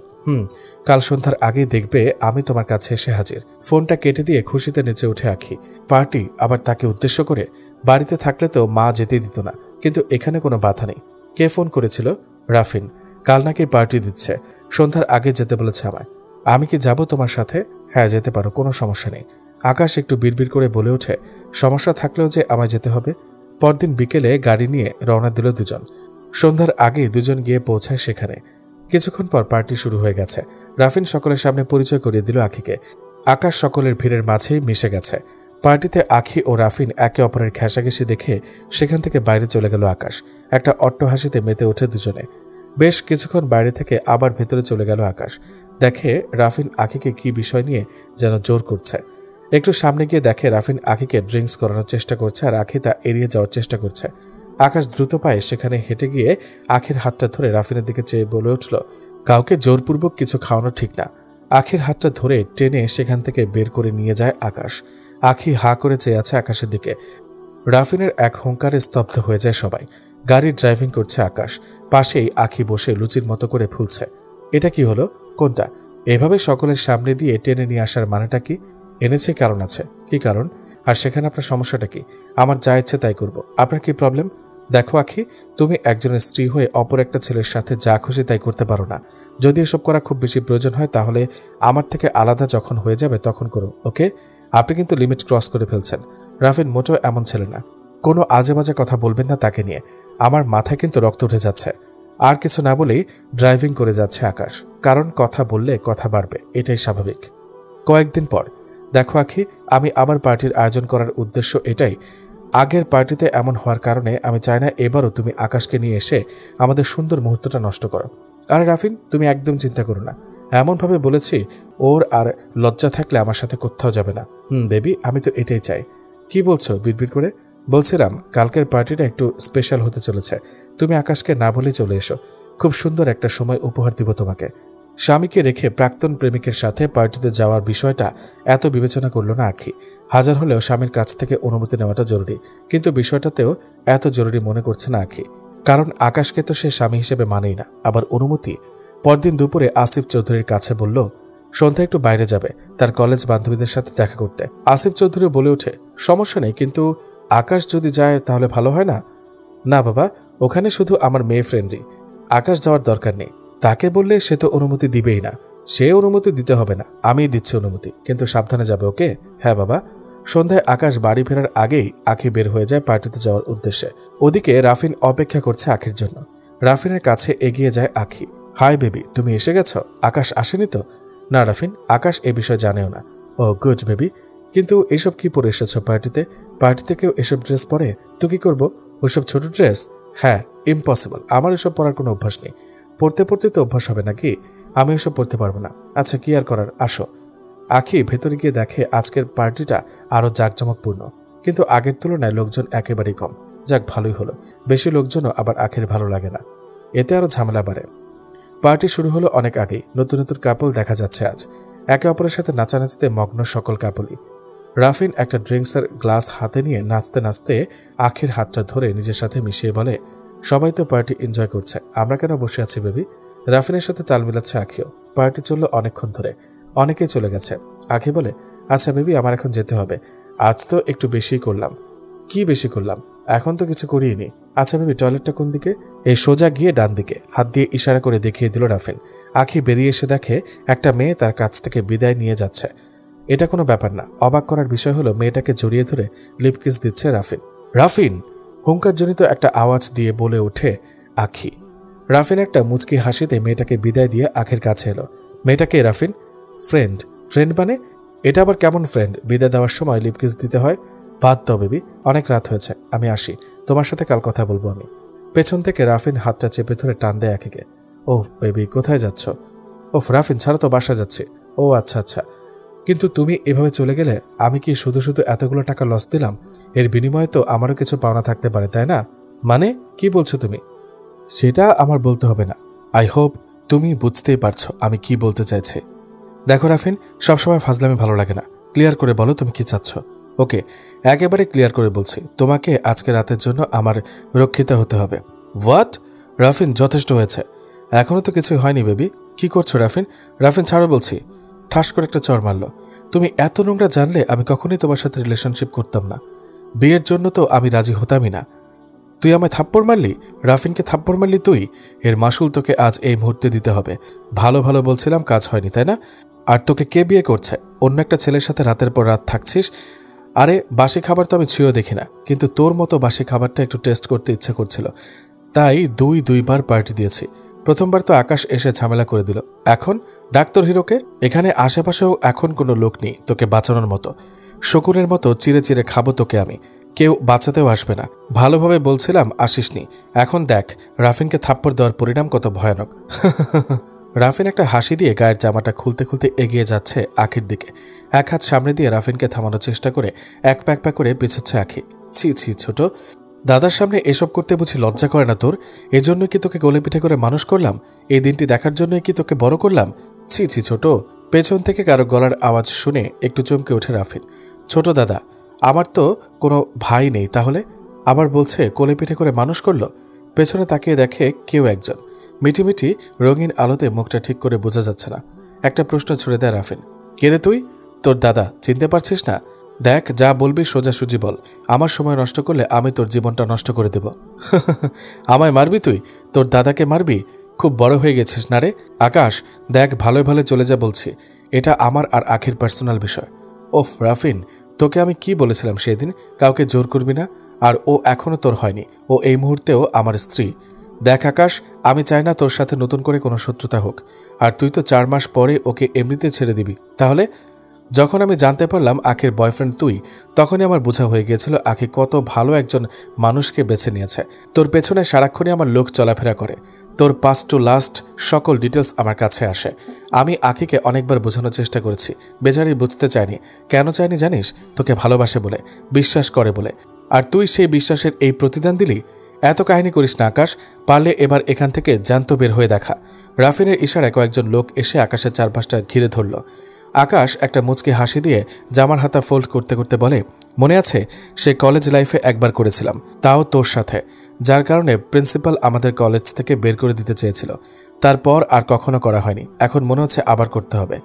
কাল সন্ধ্যার আগেই দেখবে আমি তোমার কাছে এসে হাজির। ফোনটা কেটে দিয়ে খুশিতে নেচে উঠে আখি। পার্টি আবার তাকে উদ্দেশ্য করে? বাড়িতে থাকলে তো মা যেতে দিত না, কিন্তু এখানে কোনো বাধা নেই। কে ফোন করেছিল? রাফিন, কাল নাকি পার্টি দিচ্ছে, সন্ধ্যার আগে যেতে বলেছে আমায়। আমি কি যাব তোমার সাথে? হ্যাঁ যেতে পারো, কোনো সমস্যা নেই। আকাশ একটু বিড়বিড় করে বলে ওঠে, সমস্যা থাকলেও যে আমায় যেতে হবে। পরদিন বিকেলে গাড়ি নিয়ে রওনা দিল দুজন। সন্ধ্যার আগে দুজন গিয়ে পৌঁছায় সেখানে। কিছুক্ষণ পর পার্টি শুরু হয়ে গেছে। রাফিন সকলের সামনে পরিচয় করিয়ে দিল আখিকে। আকাশ সকলের ভিড়ের মাঝেই মিশে গেছে। পার্টিতে আখি ও রাফিন একে অপরের ঘেঁষাঘেঁষি দেখে সেখান থেকে বাইরে চলে গেল আকাশ। একটা অট্টহাসিতে মেতে ওঠে দুজনে। বেশ কিছুক্ষণ বাইরে থেকে আবার ভেতরে চলে গেল আকাশ। দেখে রাফিন আখিকে কি বিষয় নিয়ে যেন জোর করছে। একটু সামনে গিয়ে দেখে রাফিন আখিকে ড্রিঙ্কস করানোর চেষ্টা করছে আর আখি তা এড়িয়ে যাওয়ার চেষ্টা করছে। আকাশ দ্রুত পায়ে সেখানে হেঁটে গিয়ে আখির হাতটা ধরে রাফিনের দিকে চেয়ে বলে উঠল, কাউকে জোরপূর্বক কিছু খাওয়ানো ঠিক না। আখির হাতটা ধরে টেনে সেখান থেকে বের করে নিয়ে যায় আকাশ। আখি হাঁ করে চেয়ে আছে আকাশের দিকে। রাফিনের এক হুঙ্কারে স্তব্ধ হয়ে যায় সবাই। গাড়ি ড্রাইভিং করছে আকাশ। পাশেই আখি বসে লুচির মতো করে ফুলছে। এটা কি হলো? কোনটা? এভাবে সকলের সামনে দিয়ে টেনে নিয়ে আসার মানেটা কি? এনেছে কারণ আছে। কি কারণ? আর সেখানে আপনার সমস্যাটা কি? আমার যা ইচ্ছে তাই করব। আপনার কি প্রবলেম? দেখো আখি, তুমি একজনের স্ত্রী হয়ে অপর একটা ছেলের সাথে যা খুশি তাই করতে পারো না। যদি এসব করা খুব বেশি প্রয়োজন হয় তাহলে আমার থেকে আলাদা যখন হয়ে যাবে তখন করো, ওকে? আপনি কিন্তু লিমিট ক্রস করে ফেলছেন। রাফিন মোটেও এমন ছেলে না। কোনো আজে বাজে কথা বলবেন না তাকে নিয়ে। আমার মাথায় কিন্তু রক্ত উঠে যাচ্ছে। আর কিছু না বলেই ড্রাইভিং করে যাচ্ছে আকাশ। কারণ কথা বললে কথা বাড়বে, এটাই স্বাভাবিক। কয়েকদিন পর দেখো আখি, আমি আবার পার্টির আয়োজন করার উদ্দেশ্য এটাই। আগের পার্টিতে এমন হওয়ার কারণে আমি চাই না এবারও তুমি আকাশকে নিয়ে এসে আমাদের সুন্দর মুহূর্তটা নষ্ট করো। আরে রাফিন, তুমি একদম চিন্তা করো না। এমনভাবে বলেছি ওর আর লজ্জা থাকলে আমার সাথে কোথাও যাবে না। বেবি, আমি তো এটাই চাই। কি বলছো বিড়বিড় করে? বলছিলাম কালকের পার্টিটা একটু স্পেশাল হতে চলেছে। তুমি আকাশকে না বলে চলে এসো। খুব সুন্দর একটা সময় উপহার দিব তোমাকে। স্বামীকে রেখে প্রাক্তন প্রেমিকের সাথে পার্টিতে যাওয়ার বিষয়টা এত বিবেচনা করল না আখি। হাজার হলেও স্বামীর কাছ থেকে অনুমতি নেওয়াটা জরুরি, কিন্তু বিষয়টাতেও এত জরুরি মনে করছে না আখি। কারণ আকাশকে তো সে স্বামী হিসেবে মানেই না, আবার অনুমতি। পরদিন দুপুরে আসিফ চৌধুরীর কাছে বলল সন্ধ্যা একটু বাইরে যাবে তার কলেজ বান্ধবীদের সাথে দেখা করতে। আসিফ চৌধুরী বলে ওঠে, সমস্যা নেই, কিন্তু আকাশ যদি যায় তাহলে ভালো হয় না? না বাবা, ওখানে শুধু আমার মেয়ে ফ্রেন্ডই। আকাশ যাওয়ার দরকার নেই। তাকে বললে সে তো অনুমতি দিবেই না। সে অনুমতি দিতে হবে না, আমিই দিচ্ছি অনুমতি, কিন্তু সাবধানে যাবে, ওকে? হ্যাঁ বাবা। সন্ধ্যায় আকাশ বাড়ি ফেরার আগেই আখি বের হয়ে যায় পার্টিতে যাওয়ার উদ্দেশ্যে। ওদিকে রাফিন অপেক্ষা করছে আখির জন্য। রাফিনের কাছে এগিয়ে যায় আখি। হাই বেবি, তুমি এসে গেছো? আকাশ আসেনি তো? না রাফিন, আকাশ এ বিষয়ে জানেও না। ও গুড বেবি, কিন্তু এসব কি পরে এসেছো পার্টিতে? পার্টিতে কেউ এসব ড্রেস পরে? তো কি করবো? ওইসব ছোট ড্রেস? হ্যাঁ, ইম্পসিবল, আমার এসব পরার কোনো অভ্যাস নেই। পড়তে পড়তে তো অভ্যাস হবে নাকি? আমি এসব পড়তে পারবো না। আচ্ছা, কি আর করার, আসো। আখি ভেতরে গিয়ে দেখে আজকের পার্টিটা আরো জাঁকজমকপূর্ণ, কিন্তু আগের তুলনায় লোকজন একেবারেই কম। যাক, ভালোই হলো। বেশি লোকজনও আবার আখির ভালো লাগে না, এতে আরো ঝামেলা বাড়ে। পার্টি শুরু হলো অনেক আগেই। নতুন নতুন কাপল দেখা যাচ্ছে আজ। একে অপরের সাথে নাচানাচিতে মগ্ন সকল কাপলই। রাফিন একটা ড্রিঙ্কসের গ্লাস হাতে নিয়ে নাচতে নাচতে আখির হাতটা ধরে নিজের সাথে মিশিয়ে বলে, সবাই তো পার্টি এনজয় করছে, আমরা কেন বসে আছি বেবি? রাফিনের সাথে তাল মিলাচ্ছে আখিও। পার্টি চলল অনেকক্ষণ ধরে, অনেকেই চলে গেছে। আখি বলে, আচ্ছা বেবি, আমার এখন যেতে হবে। আজ তো একটু বেশিই করলাম। কি বেশি করলাম? এখন তো কিছু করিনি। আচ্ছা বেবি, টয়লেটটা কোন দিকে? এই সোজা গিয়ে ডান দিকে। হাত দিয়ে ইশারা করে দেখিয়ে দিল রাফিন। আখি বেরিয়ে এসে দেখে একটা মেয়ে তার কাছ থেকে বিদায় নিয়ে যাচ্ছে। এটা কোনো ব্যাপার না। অবাক করার বিষয় হলো মেয়েটাকে জড়িয়ে ধরে লিপকিস দিচ্ছে রাফিন। রাফিন! হুঙ্কারজনিত একটা আওয়াজ দিয়ে বলে ওঠে আখি। রাফিন একটা মুচকি হাসিতে মেয়েটাকে বিদায় দিয়ে আখির কাছে এলো। মেয়েটাকে রাফিন? ফ্রেন্ড। ফ্রেন্ড মানে? এটা আবার কেমন ফ্রেন্ড? বিদায় দেওয়ার সময় লিপকিস দিতে হয়? বাদ দাও বেবি, অনেক রাত হয়েছে, আমি আসি। তোমার সাথে কাল কথা বলবো আমি। পেছন থেকে রাফিন হাতটা চেপে ধরে টান দেয় আখিকে। ওহ বেবি, কোথায় যাচ্ছ? ওহ রাফিন, ছাড়া তো বাসা যাচ্ছি। ও আচ্ছা আচ্ছা, কিন্তু তুমি এভাবে চলে গেলে আমি কি শুধু শুধু এতগুলো টাকা লস দিলাম? এর বিনিময়ে তো আমারও কিছু পাওনা থাকতে পারে, তাই না? মানে কি বলছো তুমি? সেটা আমার বলতে হবে না। আই হোপ তুমি বুঝতেই পারছো আমি কি বলতে চাইছি। দেখো রাফিন, সবসময় ফাজলামি ভালো লাগে না। ক্লিয়ার করে বলো তুমি কি চাচ্ছ। ওকে, একেবারে ক্লিয়ার করে বলছি, তোমাকে আজকে রাতের জন্য আমার রক্ষিতা হতে হবে। হোয়াট? রাফিন, যথেষ্ট হয়েছে। এখনো তো কিছু হয়নি বেবি। কি করছো রাফিন? রাফিন, ছাড়ো বলছি। ঠাস করে একটা চড় মারল। তুমি এত নোংরা জানলে আমি কখনোই তোমার সাথে রিলেশনশিপ করতাম না। বিয়ের জন্য তো আমি রাজি হতামই না। তুই আমায় থাপ্পড় মারলি? রাফিনকে থাপ্পড় মারলি তুই? এর মাসুল তোকে আজ এই মুহূর্তে দিতে হবে। ভালো ভালো বলছিলাম, কাজ হয়নি তাই না? আর তোকে কে বিয়ে করছে? অন্য একটা ছেলের সাথে রাতের পর রাত থাকছিস। আরে বাসি খাবার তো আমি ছুঁয়েও দেখি না, কিন্তু তোর মতো বাসি খাবারটা একটু টেস্ট করতে ইচ্ছে করছিল, তাই দুইবার পার্টি দিয়েছি। প্রথমবার তো আকাশ এসে ঝামেলা করে দিল, এখন ডাক্তার হিরোকে। এখানে আশেপাশেও এখন কোনো লোক নেই তোকে বাঁচানোর মতো। শকুনের মতো চিরে চিরে খাবো তোকে আমি, কেউ বাঁচাতেও আসবে না। ভালোভাবে বলছিলাম আসিসনি, এখন দেখ রাফিনকে থাপ্পড় দেওয়ার পরিণাম কত ভয়ানক। রাফিন একটা হাসি দিয়ে গায়ের জামাটা খুলতে খুলতে এগিয়ে যাচ্ছে আখির দিকে। এক হাত সামনে দিয়ে রাফিনকে থামানোর চেষ্টা করে এক প্যাক প্যাক করে পেছাচ্ছে আখি। ছি ছি ছোট, দাদার সামনে এসব করতে বুঝি লজ্জা করে না তোর? এজন্য কি তোকে গলে পিঠে করে মানুষ করলাম? এই দিনটি দেখার জন্যই কি তোকে বড় করলাম? ছি ছি ছোট। পেছন থেকে কারো গলার আওয়াজ শুনে একটু চমকে ওঠে রাফিন। ছোট দাদা, আমার তো কোনো ভাই নেই, তাহলে আবার বলছে কোলে পিঠে করে মানুষ করলো। পেছনে তাকিয়ে দেখে কেউ একজন। মিটিমিটি রঙিন আলোতে মুখটা ঠিক করে বোঝা যাচ্ছে না। একটা প্রশ্ন ছুড়ে দেয় রাফিন। কে রে তুই? তোর দাদা, চিনতে পারছিস না? দেখ, যা বলবি সোজাসুজি বল। আমার সময় নষ্ট করলে আমি তোর জীবনটা নষ্ট করে দেব। আমায় মারবি তুই? তোর দাদাকে মারবি? খুব বড় হয়ে গেছিস না রে? আকাশ, দেখ ভালোই ভালো চলে যা বলছি। এটা আমার আর আখির পার্সোনাল বিষয়। ওফ রাফিন, তোকে আমি কি বলেছিলাম সেদিন, কাউকে জোর করবি না? আর ও এখনো তোর হয়নি, ও এই মুহূর্তেও আমার স্ত্রী। দেখ আকাশ, আমি চাই না তোর সাথে নতুন করে কোনো শত্রুতা হোক। আর তুই তো 4 মাস পরে ওকে এমনিতে ছেড়ে দিবি। তাহলে যখন আমি জানতে পারলাম আখির বয়ফ্রেন্ড তুই, তখনই আমার বোঝা হয়ে গিয়েছিল আখি কত ভালো একজন মানুষকে বেছে নিয়েছে। তোর পেছনে সারাক্ষণই আমার লোক চলাফেরা করে। তোর পাস্ট টু লাস্ট সকল ডিটেলস আমার কাছে আসে। আমি আখিকে অনেকবার বোঝানোর চেষ্টা করেছি, বেচারি বুঝতে চায়নি। কেন চায়নি জানিস? তোকে ভালোবাসে বলে, বিশ্বাস করে বলে। আর তুই সেই বিশ্বাসের এই প্রতিদান দিলি। এত কাহিনী করিস না আকাশ, পারলে এবার এখান থেকে জ্যান্ত বের হয়ে দেখা। রাফিনের ইশারায় কয়েকজন লোক এসে আকাশের চারপাশটা ঘিরে ধরল। আকাশ একটা মুচকি হাসি দিয়ে জামার হাতা ফোল্ড করতে করতে বলে, মনে আছে সে কলেজ লাইফে একবার করেছিলাম, তাও তোর সাথে, যার কারণে প্রিন্সিপাল আমাদের কলেজ থেকে বের করে দিতে চেয়েছিল। তারপর আর কখনো করা হয়নি, এখন মনে হচ্ছে আবার করতে হবে।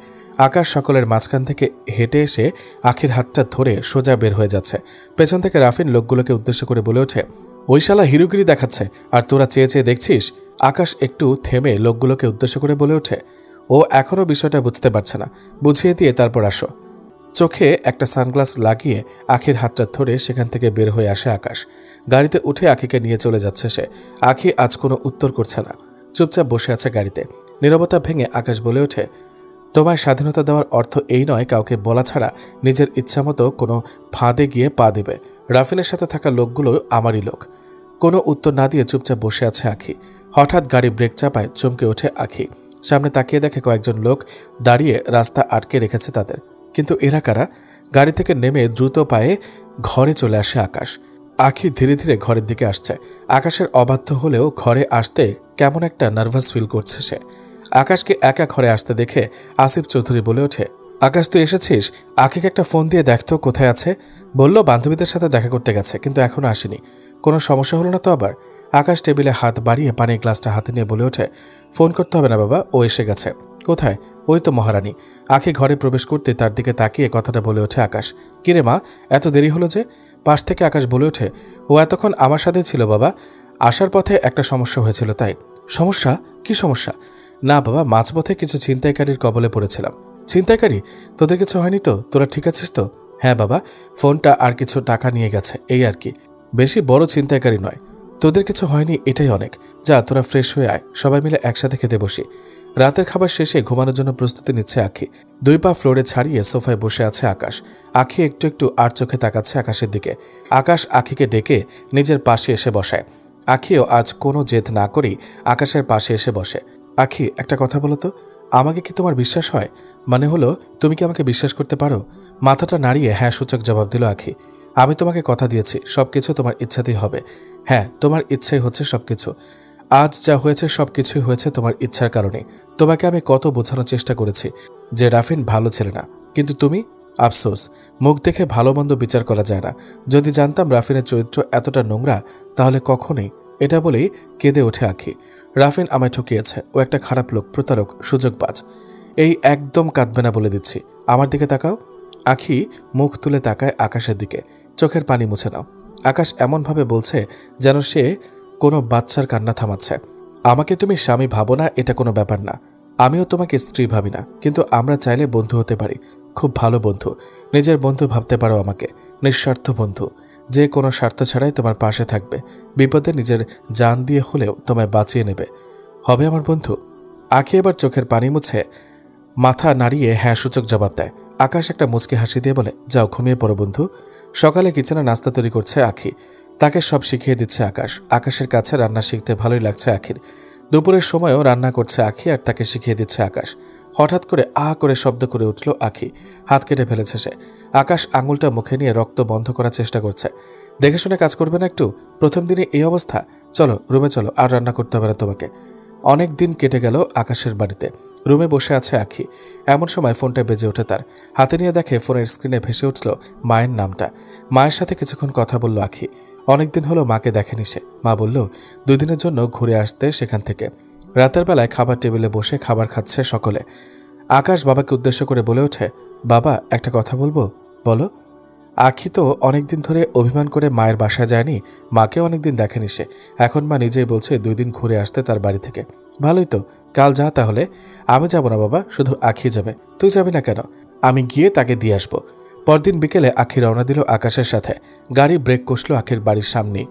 আকাশ সকলের মাঝখান থেকে হেঁটে এসে আখির হাতটা ধরে সোজা বের হয়ে যাচ্ছে। পেছন থেকে রাফিন লোকগুলোকে উদ্দেশ্য করে বলে ওঠে, ওই শালা হিরোগিরি দেখাচ্ছে, আর তোরা চেয়ে চেয়ে দেখছিস। আকাশ একটু থেমে লোকগুলোকে উদ্দেশ্য করে বলে ওঠে, ও এখনও বিষয়টা বুঝতে পারছে না, বুঝিয়ে দিয়ে তারপর আসো। চোখে একটা সানগ্লাস লাগিয়ে আখির হাতটা ধরে সেখান থেকে বের হয়ে আসে আকাশ। গাড়িতে উঠে আখিকে নিয়ে চলে যাচ্ছে সে। আখি আজ কোনো উত্তর করছে না, চুপচাপ বসে আছে গাড়িতে। নীরবতা ভেঙে আকাশ বলে ওঠে, তোমায় স্বাধীনতা দেওয়ার অর্থ এই নয় কাউকে বলা ছাড়া নিজের ইচ্ছামতো কোনো ফাঁদে গিয়ে পা দেবে। রাফিনের সাথে থাকা লোকগুলো আমারই লোক। কোনো উত্তর না দিয়ে চুপচাপ বসে আছে আখি। হঠাৎ গাড়ি ব্রেক চাপায় চমকে ওঠে আখি। সামনে তাকিয়ে দেখে কয়েকজন লোক দাঁড়িয়ে রাস্তা আটকে রেখেছে তাদের। কিন্তু এরা কারা? গাড়ি থেকে নেমে দ্রুত পায়ে ঘরে চলে আসে আকাশ। আখি ধীরে ধীরে ঘরের দিকে আসছে। আকাশের অবাধ্য হলেও ঘরে আসতে কেমন একটা নার্ভাস ফিল করছে সে। আকাশকে একা ঘরে আসতে দেখে আসিফ চৌধুরী বলে ওঠে, আকাশ তুই এসেছিস? আখিকে একটা ফোন দিয়ে দেখতো কোথায় আছে। বলল বান্ধবীদের সাথে দেখা করতে গেছে, কিন্তু এখনো আসেনি। কোনো সমস্যা হলো না তো আবার? আকাশ টেবিলে হাত বাড়িয়ে পানির গ্লাসটা হাতে নিয়ে বলে ওঠে, ফোন করতে হবে না বাবা, ও এসে গেছে। কোথায়? ওই তো মহারানী। আখি ঘরে প্রবেশ করতে তার দিকে তাকিয়ে কথাটা বলে ওঠে আকাশ। কিরে মা, এত দেরি হলো যে? পাশ থেকে আকাশ বলে ওঠে, ও এতক্ষণ আমার সাথে ছিল বাবা, আসার পথে একটা সমস্যা হয়েছিল তাই। সমস্যা? কি সমস্যা? না বাবা, মাঝপথে কিছু ছিনতাইকারীর কবলে পড়েছিলাম। ছিনতাইকারী? তোদের কিছু হয়নি তো? তোরা ঠিক আছিস তো? হ্যাঁ বাবা, ফোনটা আর কিছু টাকা নিয়ে গেছে, এই আর কি, বেশি বড় ছিনতাইকারী নয়। তোদের কিছু হয়নি, এটাই অনেক। যা তোরা ফ্রেশ হয়ে আয়, সবাই মিলে একসাথে খেতে বসি। রাতের খাবার শেষে ঘুমানোর জন্য প্রস্তুতি নিচ্ছে আখি। 2 পা ফ্লোরে ছাড়িয়ে সোফায় বসে আছে আকাশ। আখি একটু একটু আর চোখে তাকাচ্ছে আকাশের দিকে। আকাশ আখিকে ডেকে নিজের পাশে এসে বসায়। আখিও আজ কোনো জেদ না করেই আকাশের পাশে এসে বসে। আখি, একটা কথা বলো তো, আমাকে কি তোমার বিশ্বাস হয়? মানে হলো, তুমি কি আমাকে বিশ্বাস করতে পারো? মাথাটা নাড়িয়ে হ্যাঁ সূচক জবাব দিল আখি। আমি তোমাকে কথা দিয়েছি, সবকিছু তোমার ইচ্ছাতেই হবে। হ্যাঁ, তোমার ইচ্ছাই হচ্ছে সবকিছু। আজ যা হয়েছে সবকিছুই হয়েছে তোমার ইচ্ছার কারণে। তোমাকে আমি কত বোঝানোর চেষ্টা করেছি যে রাফিন ভালো ছেলে না, কিন্তু তুমি? আফসোস, মুখ দেখে ভালো মন্দ বিচার করা যায় না। যদি জানতাম রাফিনের চরিত্র এতটা নোংরা, তাহলে কখনোই। এটা বলেই কেঁদে ওঠে আখি। রাফিন আমায় ঠকিয়েছে, ও একটা খারাপ লোক, প্রতারক, সুযোগবাজ। এই একদম কাঁদবে না বলে দিচ্ছি। আমার দিকে তাকাও। আখি মুখ তুলে তাকায় আকাশের দিকে, চোখের পানি মুছে নাও। আকাশ এমনভাবে বলছে যেন সে কোনো বাচ্চার কান্না থামাচ্ছে। আমাকে তুমি স্বামী ভাবো না, এটা কোনো ব্যাপার না। আমিও তোমাকে স্ত্রী ভাবি না, কিন্তু আমরা চাইলে বন্ধু হতে পারি। খুব ভালো বন্ধু, নিজের বন্ধু ভাবতে পারো আমাকে। নিঃস্বার্থ বন্ধু, যে কোনো স্বার্থ ছাড়াই তোমার পাশে থাকবে। বিপদে নিজের জান দিয়ে হলেও তোমায় বাঁচিয়ে নেবে। হবে আমার বন্ধু? আঁখি এবার চোখের পানি মুছে মাথা নাড়িয়ে হ্যাঁ সূচক জবাব দেয়। আকাশ একটা মুচকি হাসি দিয়ে বলে, যাও ঘুমিয়ে পড়ো বন্ধু। সকালে কিচেনে নাস্তা তৈরি করছে আঁখি। তাকে সব শিখিয়ে দিচ্ছে আকাশ। আকাশের কাছে রান্না শিখতে ভালোই লাগছে আঁখির। দুপুরের সময়ও রান্না করছে আঁখি আর তাকে শিখিয়ে দিচ্ছে আকাশ। হঠাৎ করে আ করে শব্দ করে উঠল আঁখি। হাত কেটে ফেলেছে সে। আকাশ আঙুলটা মুখে নিয়ে রক্ত বন্ধ করার চেষ্টা করছে। দেখে শুনে কাজ করবে না একটু? প্রথম দিনে এই অবস্থা। চলো রুমে চলো, আর রান্না করতে হবে না তোমাকে। অনেক দিন কেটে গেল আকাশের বাড়িতে। রুমে বসে আছে আঁখি। এমন সময় ফোনটা বেজে ওঠে তার। হাতে নিয়ে দেখে ফোনের স্ক্রিনে ভেসে উঠল মায়ের নামটা। মায়ের সাথে কিছুক্ষণ কথা বলল আঁখি। অনেকদিন হলো মাকে দেখেনি সে। মা বলল 2 দিনের জন্য ঘুরে আসতে সেখান থেকে। রাতের বেলায় খাবার টেবিলে বসে খাবার খাচ্ছে সকলে। আকাশ বাবাকে উদ্দেশ্য করে বলে ওঠে, বাবা একটা কথা বলবো? বলো। আঁখি তো অনেকদিন ধরে অভিমান করে মায়ের বাসায় যায়নি, মাকে অনেকদিন দেখেনি সে। এখন মা নিজেই বলছে 2 দিন ঘুরে আসতে তার বাড়ি থেকে। ভালোই তো, কাল যা তাহলে। আমি যাব না বাবা, শুধু আঁখি যাবে। তুই যাবি না কেন? আমি গিয়ে তাকে দিয়ে আসবো। পরদিন বিকেলে আঁখি রওনা দিল আকাশের সাথে। গাড়ি ব্রেক কষল আঁখির বাড়ির সামনেই।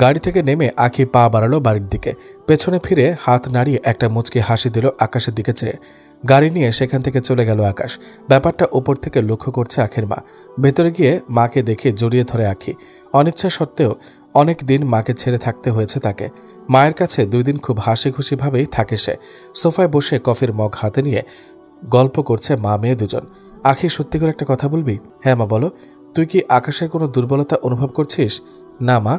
গাড়ি থেকে নেমে আঁখি পা বাড়ালো বাড়ির দিকে। পেছনে ফিরে হাত নাড়িয়ে একটা মুচকি হাসি দিল আকাশের দিকে চেয়ে। গাড়ি নিয়ে সেখান থেকে চলে গেল আকাশ। ব্যাপারটা ওপর থেকে লক্ষ্য করছে আঁখির মা। ভেতরে গিয়ে মাকে দেখে জড়িয়ে ধরে আঁখি। অনিচ্ছা সত্ত্বেও অনেক দিন মাকে ছেড়ে থাকতে হয়েছে তাকে। মায়ের কাছে 2 দিন খুব হাসি খুশিভাবেই থাকে সে। সোফায় বসে কফির মগ হাতে নিয়ে গল্প করছে মা মেয়ে দুজন। আঁখি, সত্যি করে একটা কথা বলবি? হ্যাঁ মা বলো। তুই কি আকাশের কোনো দুর্বলতা অনুভব করছিস? না মা,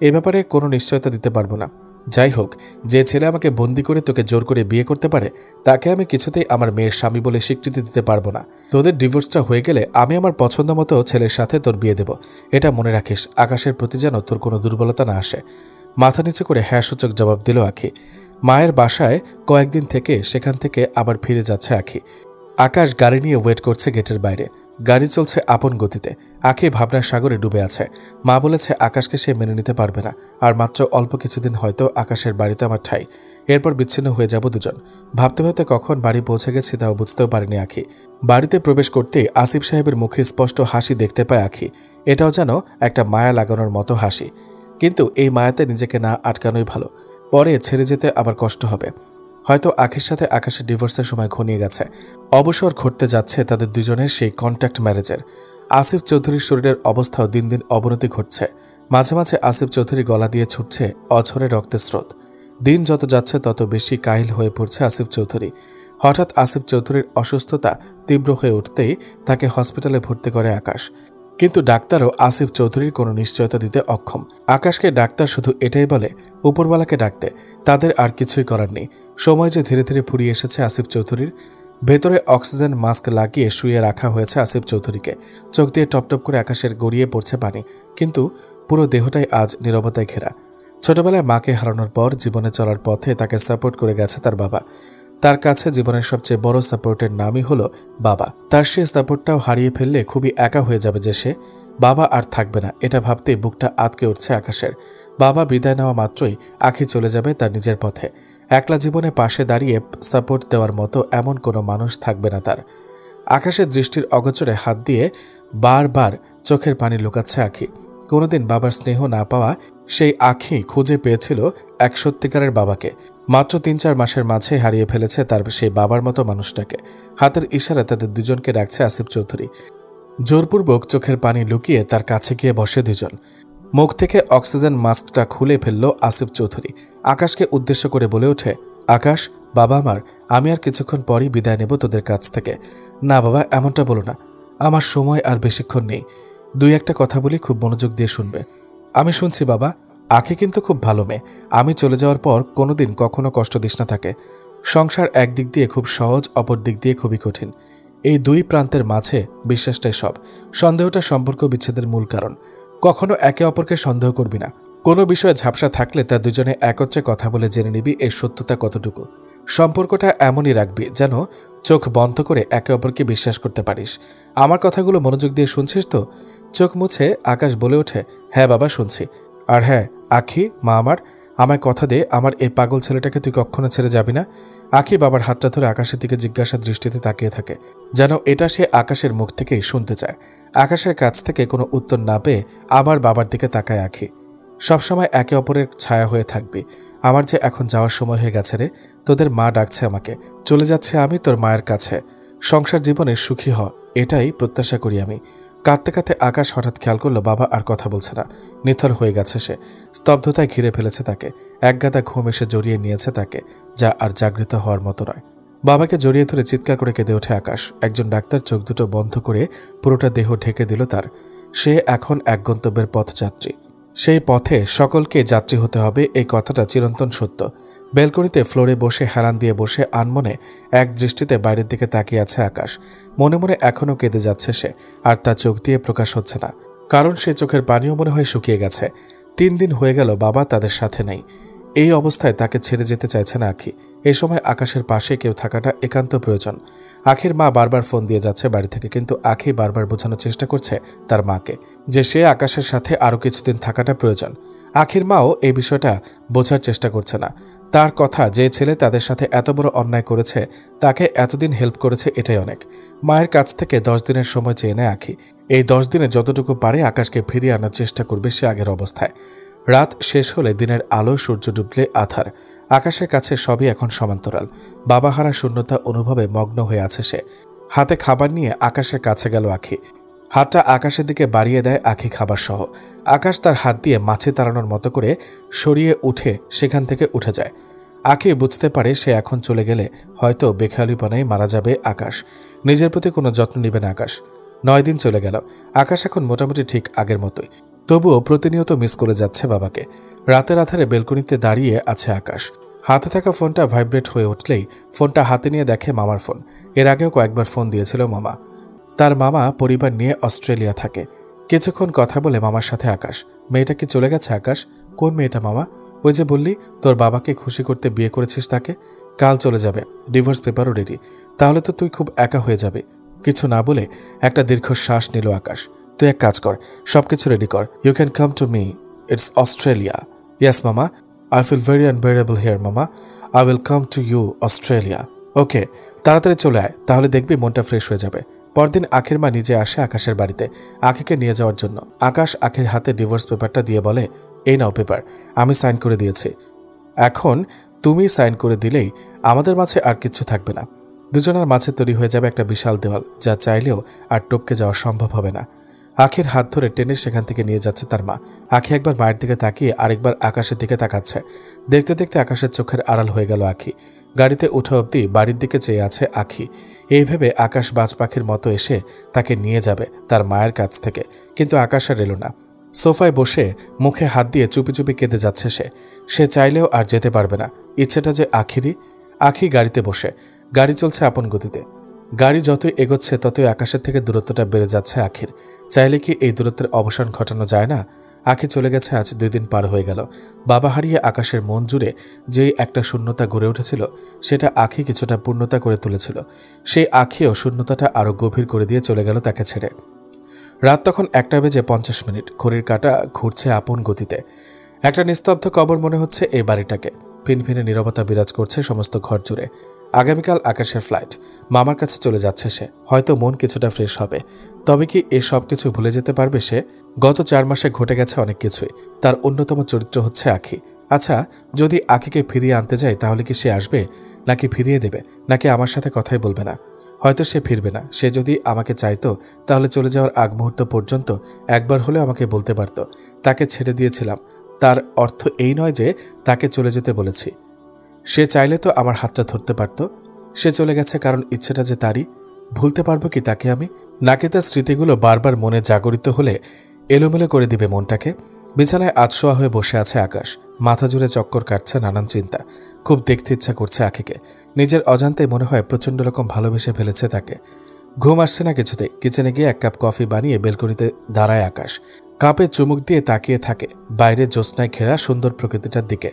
এ ব্যাপারে কোনো নিশ্চয়তা দিতে পারবো না। যাই হোক, যে ছেলে আমাকে বন্দি করে তোকে জোর করে বিয়ে করতে পারে, তাকে আমি কিছুতেই আমার মেয়ের স্বামী বলে স্বীকৃতি দিতে পারবো না। তোদের ডিভোর্সটা হয়ে গেলে আমি আমার পছন্দ মতো ছেলের সাথে তোর বিয়ে দেব। এটা মনে রাখিস, আকাশের প্রতি যেন তোর কোনো দুর্বলতা না আসে। মাথা নিচে করে হ্যাঁ সূচক জবাব দিল আঁখি। মায়ের বাসায় কয়েকদিন থেকে সেখান থেকে আবার ফিরে যাচ্ছে আঁখি। আকাশ গাড়ি নিয়ে ওয়েট করছে গেটের বাইরে। গাড়ি চলছে আপন গতিতে। আঁখি ভাবনার সাগরে ডুবে আছে। মা বলেছে আকাশকে সে মেনে নিতে পারবে না, আর মাত্র অল্প কিছুদিন হয়তো আকাশের বাড়িতে আমার ঠাঁই। এরপর বিচ্ছিন্ন হয়ে যাব দুজন। ভাবতে ভাবতে কখন বাড়ি পৌঁছে গেছি তাও বুঝতেও পারিনি আঁখি। বাড়িতে প্রবেশ করতেই আসিফ সাহেবের মুখে স্পষ্ট হাসি দেখতে পায় আঁখি। এটাও যেন একটা মায়া লাগানোর মতো হাসি। কিন্তু এই মায়াতে নিজেকে না আটকানোই ভালো। পরে ছেড়ে যেতে আবার কষ্ট হবে। হয়তো আঁখির সাথে আকাশের ডিভোর্সের সময় ঘনিয়ে গেছে। অবসর ঘটতে যাচ্ছে তাদের দুজনের সেই কন্ট্যাক্ট ম্যারেজের। আসিফ চৌধুরীর শরীরের অবস্থাও দিন দিন অবনতি ঘটছে। মাঝে মাঝে আসিফ চৌধুরী গলা দিয়ে ছুটছে অঝরে রক্তের স্রোত। দিন যত যাচ্ছে তত বেশি কাহিল হয়ে পড়ছে আসিফ চৌধুরী। হঠাৎ আসিফ চৌধুরীর অসুস্থতা তীব্র হয়ে উঠতেই তাকে হসপিটালে ভর্তি করে আকাশ। কিন্তু ডাক্তারও আসিফ চৌধুরীর কোনো নিশ্চয়তা দিতে অক্ষম। আকাশকে ডাক্তার শুধু এটাই বলে উপরওয়ালাকে ডাকতে, তাদের আর কিছুই করার নেই। সময় যে ধীরে ধীরে ফুরিয়ে এসেছে আসিফ চৌধুরীর। ভেতরে অক্সিজেন মাস্ক লাগিয়ে শুয়ে রাখা হয়েছে আসিফ চৌধুরীকে। চোখ দিয়ে টপটপ করে আকাশের গড়িয়ে পড়ছে পানি, কিন্তু পুরো দেহটাই আজ নীরবতায় ঘেরা। ছোটবেলায় মাকে হারানোর পর জীবনে চলার পথে তাকে সাপোর্ট করে গেছে তার বাবা। তার কাছে জীবনের সবচেয়ে বড় সাপোর্টের নামই হলো বাবা। তার সেই সাপোর্টটাও হারিয়ে ফেললে খুবই একা হয়ে যাবে যে সে। বাবা আর থাকবে না, এটা ভাবতেই বুকটা আটকে উঠছে আকাশের। বাবা বিদায় নেওয়া মাত্রই আঁখি চলে যাবে তার নিজের পথে। একলা জীবনে পাশে দাঁড়িয়ে সাপোর্ট দেওয়ার মতো এমন কোনো মানুষ থাকবে না তার। আকাশের দৃষ্টির অগোচরে হাত দিয়ে বারবার চোখের পানি লুকাচ্ছে আঁখি। কোনোদিন বাবার স্নেহ না পাওয়া সেই আঁখি খুঁজে পেয়েছিল এক সত্যিকারের বাবাকে। মাত্র 3-4 মাসের মাঝে হারিয়ে ফেলেছে তার সেই বাবার মতো মানুষটাকে। হাতের ইশারা তাদের দুজনকে ডাকছে আসিফ চৌধুরী। জোরপূর্বক চোখের পানি লুকিয়ে তার কাছে গিয়ে বসে দুজন। মুখ থেকে অক্সিজেন মাস্কটা খুলে ফেলল আসিফ চৌধুরী। আকাশকে উদ্দেশ্য করে বলে ওঠে, আকাশ, বাবা আমার, আমি আর কিছুক্ষণ পরই বিদায় নেব তোদের কাছ থেকে। না বাবা, এমনটা বলো না। আমার সময় আর বেশিক্ষণ নেই। 2-1টা কথা বলি, খুব মনোযোগ দিয়ে শুনবে। আমি শুনছি বাবা। আঁখি কিন্তু খুব ভালো মেয়ে। আমি চলে যাওয়ার পর কোনোদিন কখনো কষ্ট দিস না তাকে। সংসার একদিক দিয়ে খুব সহজ, অপর দিক দিয়ে খুবই কঠিন। এই 2 প্রান্তের মাঝে বিশ্বাসটাই সব। সন্দেহটা সম্পর্ক বিচ্ছেদের মূল কারণ। কখনো একে অপরকে সন্দেহ করবি না। কোনো বিষয়ে ঝাপসা থাকলে তা দুজনে একত্রে কথা বলে জেনে নিবি এর সত্যতা কতটুকু। সম্পর্কটা এমনই রাখবি যেন চোখ বন্ধ করে একে অপরকে বিশ্বাস করতে পারিস। আমার কথাগুলো মনোযোগ দিয়ে শুনছিস তো? চোখ মুছে আকাশ বলে ওঠে, হ্যাঁ বাবা শুনছি। আর হ্যাঁ আখি, মা আমার, আমায় কথা দে আমার এই পাগল ছেলেটাকে তুই কখনো ছেড়ে যাবি না। আখি বাবার হাতটা ধরে আকাশের দিকে জিজ্ঞাসা দৃষ্টিতে তাকিয়ে থাকে, যেন এটা সে আকাশের মুখ থেকেই শুনতে চায়। আকাশের কাছ থেকে কোনো উত্তর না পেয়ে আবার বাবার দিকে তাকায় আখি। সবসময় একে অপরের ছায়া হয়ে থাকবি। আমার যে এখন যাওয়ার সময় হয়ে গেছে রে, তোদের মা ডাকছে আমাকে, চলে যাচ্ছে আমি তোর মায়ের কাছে। সংসার জীবনে সুখী হ, এটাই প্রত্যাশা করি আমি। কাঁদতে কাঁদতে আকাশ হঠাৎ খেয়াল করলো বাবা আর কথা বলছে না, নিথর হয়ে গেছে সে। স্তব্ধতায় ঘিরে ফেলেছে তাকে, একগাদা ঘুম এসে জড়িয়ে নিয়েছে তাকে, যা আর জাগৃত হওয়ার মতো নয়। বাবাকে জড়িয়ে ধরে চিৎকার করে কেঁদে ওঠে আকাশ। একজন ডাক্তার চোখ দুটো বন্ধ করে পুরোটা দেহ ঢেকে দিল তার। সে এখন এক গন্তব্যের পথযাত্রী, সেই পথে সকলকে যাত্রী হতে হবে, এই কথাটা চিরন্তন সত্য। ব্যালকনিতে ফ্লোরে বসে হেলান দিয়ে বসে আনমনে এক দৃষ্টিতে বাইরের দিকে তাকিয়ে আছে আকাশ। মনে মনে এখনও কেঁদে যাচ্ছে সে, আর তা চোখ দিয়ে প্রকাশ হচ্ছে না, কারণ সে চোখের পানিও মনে হয় শুকিয়ে গেছে। 3 দিন হয়ে গেল বাবা তাদের সাথে নেই। এই অবস্থায় তাকে ছেড়ে যেতে চাইছে না আখি। এই সময় আকাশের পাশে কেউ থাকাটা একান্ত প্রয়োজন। আখির মা বারবার ফোন দিয়ে যাচ্ছে বাড়ি থেকে, কিন্তু আখি বারবার বোঝানোর চেষ্টা করছে তার মাকে যে সে আকাশের সাথে আরও কিছুদিন থাকাটা প্রয়োজন। আখির মাও এই বিষয়টা বোঝার চেষ্টা করছে না। তার কথা, যে ছেলে তাদের সাথে এত বড় অন্যায় করেছে, তাকে এতদিন হেল্প করেছে, এটাই অনেক। মায়ের কাছ থেকে 10 দিনের সময় চেয়ে নেয় আখি। এই 10 দিনে যতটুকু পারে আকাশকে ফিরিয়ে আনার চেষ্টা করবে সে আগের অবস্থায়। রাত শেষ হলে দিনের আলো, সূর্য ডুবলে আধার। আকাশের কাছে সবই এখন সমান্তরাল। বাবাহারা শূন্যতা অনুভবে মগ্ন হয়ে আছে সে। হাতে খাবার নিয়ে আকাশের কাছে গেল আখি। হাতটা আকাশের দিকে বাড়িয়ে দেয় আখি খাবার সহ। আকাশ তার হাত দিয়ে মাছি তাড়ানোর মতো করে সরিয়ে উঠে সেখান থেকে উঠে যায়। আখি বুঝতে পারে সে এখন চলে গেলে হয়তো বেখেয়ালিপনায় মারা যাবে আকাশ। নিজের প্রতি কোনো যত্ন নেবে না আকাশ। 9 দিন চলে গেল। আকাশ এখন মোটামুটি ঠিক আগের মতোই, তবুও প্রতিনিয়ত মিস করে যাচ্ছে বাবাকে। রাতের আধারে বেলকনিতে দাঁড়িয়ে আছে আকাশ। হাতে থাকা ফোনটা ভাইব্রেট হয়ে উঠলেই ফোনটা হাতে নিয়ে দেখে মামার ফোন। এর আগেও কয়েকবার ফোন দিয়েছিল মামা। তার মামা পরিবার নিয়ে অস্ট্রেলিয়া থাকে। কিছুক্ষণ কথা বলে মামার সাথে আকাশ, মেয়েটা কি চলে গেছে আকাশ? কোন মেয়েটা মামা? ওই যে বললি তোর বাবাকে খুশি করতে বিয়ে করেছিস তাকে, কাল চলে যাবে, ডিভোর্স পেপারও রেডি। তাহলে তো তুই খুব একা হয়ে যাবে। কিছু না বলে একটা দীর্ঘশ্বাস নিল আকাশ। তুই এক কাজ কর, সবকিছু রেডি কর, you can come to me, it's Australia. Yes মামা, I feel very unbearable here মামা, I will come to you Australia. Okay, তাড়াতাড়ি চলে আয়, তাহলে দেখবি মনটা ফ্রেশ হয়ে যাবে। পরদিন আখির মা নিজে আসে আকাশের বাড়িতে আখিকে নিয়ে যাওয়ার জন্য। আকাশ আখির হাতে ডিভোর্স পেপারটা দিয়ে বলে, এই নাও পেপার, আমি সাইন করে দিয়েছি। এখন তুমি সাইন করে দিলেই আমাদের মাঝে আর কিছু থাকবে না। দুজনের মাঝে তৈরি হয়ে যাবে একটা বিশাল দেওয়াল, যা চাইলেও আর টপকে যাওয়া সম্ভব হবে না। আখির হাত ধরে টেনে সেখান থেকে নিয়ে যাচ্ছে তার মা। আখি একবার মায়ের দিকে তাকিয়ে আরেকবার আকাশের দিকে তাকাচ্ছে। দেখতে দেখতে আকাশের চোখের আড়াল হয়ে গেল আখি। গাড়িতে উঠা অবধি বাড়ির দিকে চেয়ে আছে আখি। এই ভেবে আকাশ বাজ পাখির মতো এসে তাকে নিয়ে যাবে তার মায়ের কাছ থেকে, কিন্তু আকাশ আর এলো না। সোফায় বসে মুখে হাত দিয়ে চুপি চুপি কেঁদে যাচ্ছে সে চাইলেও আর যেতে পারবে না। ইচ্ছেটা যে আখিরই। আখি গাড়িতে বসে, গাড়ি চলছে আপন গতিতে। গাড়ি যতই এগোচ্ছে ততই আকাশের থেকে দূরত্বটা বেড়ে যাচ্ছে আখির। চাইলে কি এই দূরত্বের অবসান ঘটানো যায় না? আখি চলে গেছে আজ 2 দিন পার হয়ে গেল। বাবা হারিয়ে আকাশের মন জুড়ে যেই একটা শূন্যতা গড়ে উঠেছিল, সেটা আখি কিছুটা পূর্ণতা করে তুলেছিল। সেই আখিও শূন্যতাটা আরও গভীর করে দিয়ে চলে গেল তাকে ছেড়ে। রাত তখন 1:50। ঘড়ির কাঁটা ঘুরছে আপন গতিতে। একটা নিস্তব্ধ কবর মনে হচ্ছে এই বাড়িটাকে। ফিনফিনে নীরবতা বিরাজ করছে সমস্ত ঘর জুড়ে। আগামীকাল আকাশের ফ্লাইট। মামার কাছে চলে যাচ্ছে সে। হয়তো মন কিছুটা ফ্রেশ হবে। তবে কি এ সব কিছু ভুলে যেতে পারবে সে? গত 4 মাসে ঘটে গেছে অনেক কিছুই। তার অন্যতম চরিত্র হচ্ছে আখি। আচ্ছা, যদি আখিকে ফিরিয়ে আনতে যাই তাহলে কি সে আসবে, নাকি ফিরিয়ে দেবে, নাকি আমার সাথে কথাই বলবে না? হয়তো সে ফিরবে না। সে যদি আমাকে চাইতো তাহলে চলে যাওয়ার আগ মুহূর্ত পর্যন্ত একবার হলেও আমাকে বলতে পারত তাকে ছেড়ে দিয়েছিলাম। তার অর্থ এই নয় যে তাকে চলে যেতে বলেছি। সে চাইলে তো আমার হাতটা ধরতে পারত। সে চলে গেছে কারণ ইচ্ছেটা যে তারই। ভুলতে পারবো কি তাকে আমি? নাকি তার স্মৃতিগুলো বারবার মনে জাগরিত হলে এলোমেলো করে দিবে মনটাকে? বিছানায় আতশোয়া হয়ে বসে আছে আকাশ। মাথা জুড়ে চক্কর কাটছে নানান চিন্তা। খুব দেখতে ইচ্ছা করছে আখিকে। নিজের অজান্তে মনে হয় প্রচণ্ড রকম ভালোবেসে ফেলেছে তাকে। ঘুম আসছে না কিছুতেই। কিচেনে গিয়ে 1 কাপ কফি বানিয়ে বেলকনিতে দাঁড়ায় আকাশ। কাপে চুমুক দিয়ে তাকিয়ে থাকে বাইরে জ্যোৎস্নায় ঘেরা সুন্দর প্রকৃতিটার দিকে।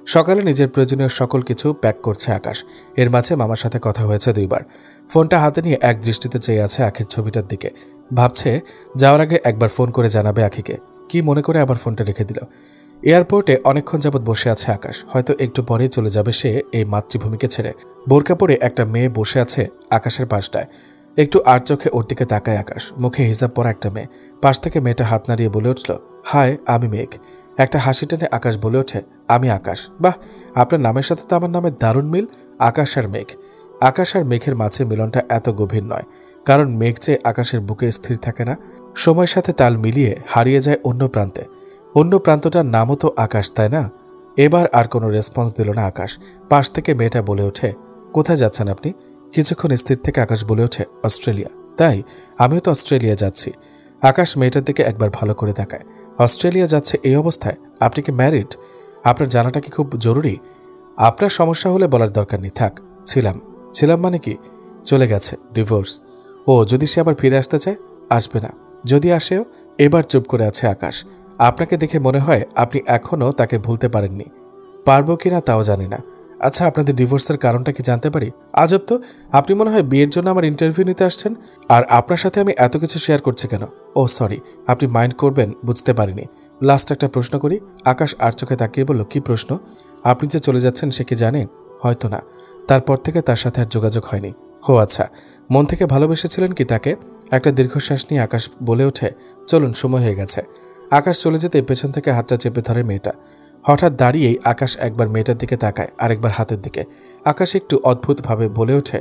সকালে নিজের প্রয়োজনীয় সকল কিছু প্যাক করছে আকাশ। এর মাঝে মামার সাথে কথা হয়েছে 2 বার। ফোনটা হাতে নিয়ে এক দৃষ্টিতে চেয়ে আছে আখির ছবিটার দিকে। ভাবছে যাওয়ার আগে একবার ফোন করে জানাবে আখিকে। কি মনে করে আবার ফোনটা রেখে দিল। এয়ারপোর্টে অনেকক্ষণ যাবৎ বসে আছে আকাশ। হয়তো একটু পরেই চলে যাবে সে এই মাতৃভূমিকে ছেড়ে। বোরকা পরে একটা মেয়ে বসে আছে আকাশের পাশটায়। একটু আর চোখে ওর দিকে তাকায় আকাশ। মুখে হিজাব পরা একটা মেয়ে। পাশ থেকে মেয়েটা হাত নাড়িয়ে বলে উঠল, হাই, আমি মেঘ। একটা হাসি টেনে আকাশ বলে ওঠে, আমি আকাশ। বাহ, আপনার নামের সাথে তো আমার নামের দারুণ মিল। আকাশ আর মেঘ। আকাশ আর মেঘের মাঝে মিলনটা এত গভীর নয়, কারণ মেঘ যে আকাশের বুকে স্থির থাকে না, সময়ের সাথে তাল মিলিয়ে হারিয়ে যায় অন্য প্রান্তে। অন্য প্রান্তটার নামও তো আকাশ, তাই না? এবার আর কোনো রেসপন্স দিল না আকাশ। পাশ থেকে মেয়েটা বলে ওঠে, কোথায় যাচ্ছেন আপনি? কিছুক্ষণ স্থির থেকে আকাশ বলে ওঠে, অস্ট্রেলিয়া। তাই? আমিও তো অস্ট্রেলিয়া যাচ্ছি। আকাশ মেয়েটার দিকে একবার ভালো করে তাকায়। অস্ট্রেলিয়া যাচ্ছে এই অবস্থায়? আপনি কি ম্যারিড? আপনার জানাটা কি খুব জরুরি? আপনার সমস্যা হলে বলার দরকার নেই। থাক। ছিলাম মানে কি? চলে গেছে, ডিভোর্স। ও, যদি সে আবার ফিরে আসতে চায়? আসবে না। যদি আসেও? এবার চুপ করে আছে আকাশ। আপনাকে দেখে মনে হয় আপনি এখনও তাকে ভুলতে পারেননি। পারবো কিনা তাও জানি না। আচ্ছা, আপনাদের ডিভোর্সের কারণটা কি জানতে পারি? আজব তো, আপনি মনে হয় বিয়ের জন্য আমার ইন্টারভিউ নিতে আসছেন, আর আপনার সাথে আমি এত কিছু শেয়ার করছি কেন? ও সরি, আপনি মাইন্ড করবেন, বুঝতে পারিনি। লাস্ট একটা প্রশ্ন করি। আকাশ আর চোখে তাকিয়ে বলল, কি প্রশ্ন? আপনি যে চলে যাচ্ছেন সে কি জানে? হয়তো না। তারপর থেকে তার সাথে আর যোগাযোগ হয়নি। ও আচ্ছা, মন থেকে ভালোবেসেছিলেন কি তাকে? একটা দীর্ঘশ্বাস নিয়ে আকাশ বলে ওঠে, চলুন, সময় হয়ে গেছে। আকাশ চলে যেতে পেছন থেকে হাতটা চেপে ধরে মেয়েটা। হঠাৎ দাঁড়িয়েই আকাশ একবার মেয়েটার দিকে তাকায়, আরেকবার হাতের দিকে। আকাশ একটু অদ্ভুতভাবে বলে ওঠে,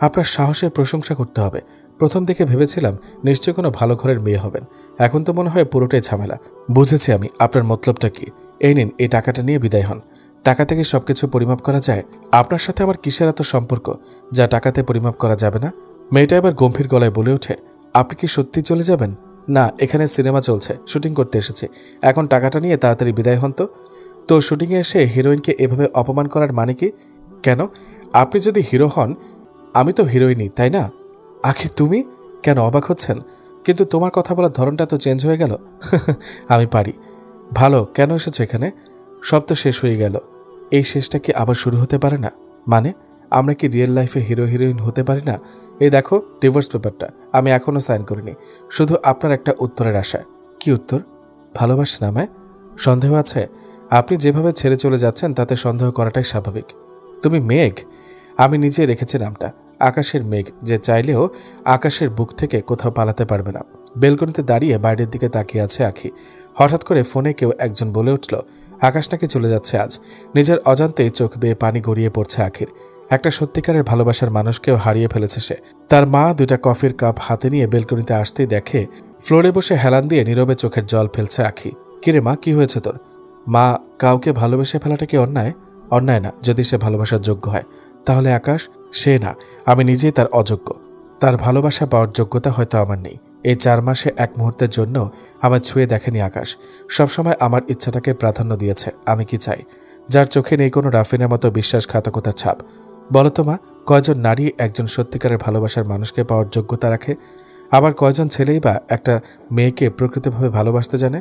আপনার সাহসের প্রশংসা করতে হবে। প্রথম দিকে ভেবেছিলাম নিশ্চয় কোনো ভালো ঘরের মেয়ে হবেন, এখন তো মনে হয় পুরোটাই ঝামেলা। বুঝেছি আমি আপনার মতলবটা কি। এই নিন, এই টাকাটা নিয়ে বিদায় হন। টাকা থেকে সবকিছু পরিমাপ করা যায়? আপনার সাথে আমার কিসের এত সম্পর্ক যা টাকাতে পরিমাপ করা যাবে না? মেয়েটা এবার গম্ভীর গলায় বলে ওঠে, আপনি কি সত্যি চলে যাবেন? না, এখানে সিনেমা চলছে, শুটিং করতে এসেছি। এখন টাকাটা নিয়ে তাড়াতাড়ি বিদায় হন তো শুটিংয়ে এসে হিরোইনকে এভাবে অপমান করার মানে কি? কেন? আপনি যদি হিরো হন, আমি তো হিরোইনই, তাই না? আখি, তুমি কেন অবাক হচ্ছেন? কিন্তু তোমার কথা বলার ধরনটা তো চেঞ্জ হয়ে গেল। আমি পারি। ভালো, কেন এসেছো এখানে? সব তো শেষ হয়ে গেল। এই শেষটা কি আবার শুরু হতে পারে না? মানে আমরা কি রিয়েল লাইফে হিরো হিরোইন হতে পারি না? এই দেখো ডিভোর্স পেপারটা, আমি এখনো সাইন করিনি, শুধু আপনার একটা উত্তরের আশায়। কি উত্তর? ভালোবাসেন আমায়? সন্দেহ আছে? আপনি যেভাবে ছেড়ে চলে যাচ্ছেন তাতে সন্দেহ করাটাই স্বাভাবিক। তুমি মেঘ? আমি নিজে রেখেছি নামটা, আকাশের মেঘ, যে চাইলেও আকাশের বুক থেকে কোথাও পালাতে পারবে না। বেলকনিতে দাঁড়িয়ে বাইরের দিকে তাকিয়ে আছে আখি। হঠাৎ করে ফোনে কেউ একজন বলে উঠল, আকাশ নাকি চলে যাচ্ছে আজ। নিজের অজান্তেই চোখ বেয়ে পানি গড়িয়ে পড়ছে আখির। একটা সত্যিকারের ভালোবাসার মানুষকেও হারিয়ে ফেলেছে সে। তার মা দুইটা কফির কাপ হাতে নিয়ে বেলকনিতে আসতেই দেখে ফ্লোরে বসে হেলান দিয়ে নীরবে চোখের জল ফেলছে আখি। কিরে মা, কি হয়েছে তোর? মা, কাউকে ভালোবেসে ফেলাটা কি অন্যায়? অন্যায় না, যদি সে ভালোবাসার যোগ্য হয়। তাহলে আকাশ? সে না, আমি নিজেই তার অযোগ্য। তার ভালোবাসা পাওয়ার যোগ্যতা হয়তো আমার নেই। এই 4 মাসে এক মুহূর্তের জন্য আমার ছুঁয়ে দেখেনি আকাশ। সবসময় আমার ইচ্ছাটাকে প্রাধান্য দিয়েছে। আমি কি চাই? যার চোখে নেই কোনো রাফিনের মতো বিশ্বাসঘাতকতার ছাপ। বলতো মা, কয়জন নারী একজন সত্যিকারের ভালোবাসার মানুষকে পাওয়ার যোগ্যতা রাখে? আবার কয়জন ছেলেই বা একটা মেয়েকে প্রকৃতভাবে ভালোবাসতে জানে?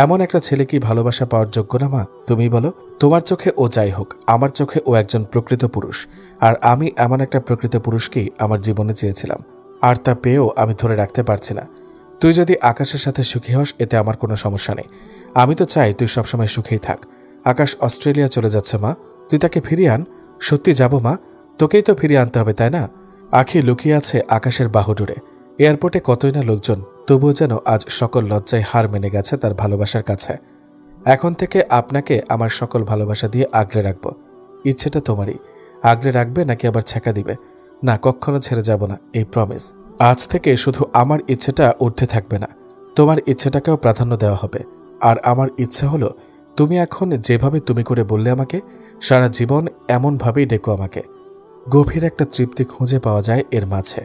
এমন একটা ছেলে কি ভালোবাসা পাওয়ার যোগ্য না মা? তুমিই বলো। তোমার চোখে ও যাই হোক, আমার চোখে ও একজন প্রকৃত পুরুষ। আর আমি এমন একটা প্রকৃত পুরুষকেই আমার জীবনে চেয়েছিলাম, আর তা পেয়েও আমি ধরে রাখতে পারছি না। তুই যদি আকাশের সাথে সুখী হস, এতে আমার কোনো সমস্যা নেই। আমি তো চাই তুই সবসময় সুখেই থাক। আকাশ অস্ট্রেলিয়া চলে যাচ্ছে মা, তুই তাকে ফিরিয়ে আন। সত্যি যাব মা? তোকেই তো ফিরিয়ে আনতে হবে, তাই না? আখি লুকিয়ে আছে আকাশের বাহুডুরে। এয়ারপোর্টে কতই না লোকজন, তবুও যেন আজ সকল লজ্জায় হার মেনে গেছে তার ভালোবাসার কাছে। এখন থেকে আপনাকে আমার সকল ভালোবাসা দিয়ে আগলে রাখব। ইচ্ছেটা তোমারই। আগলে রাখবে নাকি আবার ছেঁকা দিবে? না, কখনো ছেড়ে যাব না, এই প্রমিস। আজ থেকে শুধু আমার ইচ্ছেটা ঊর্ধ্বে থাকবে না, তোমার ইচ্ছেটাকেও প্রাধান্য দেওয়া হবে। আর আমার ইচ্ছা হলো তুমি এখন যেভাবে তুমি করে বললে আমাকে, সারা জীবন এমনভাবেই ডেকো আমাকে। গভীর একটা তৃপ্তি খুঁজে পাওয়া যায় এর মাঝে।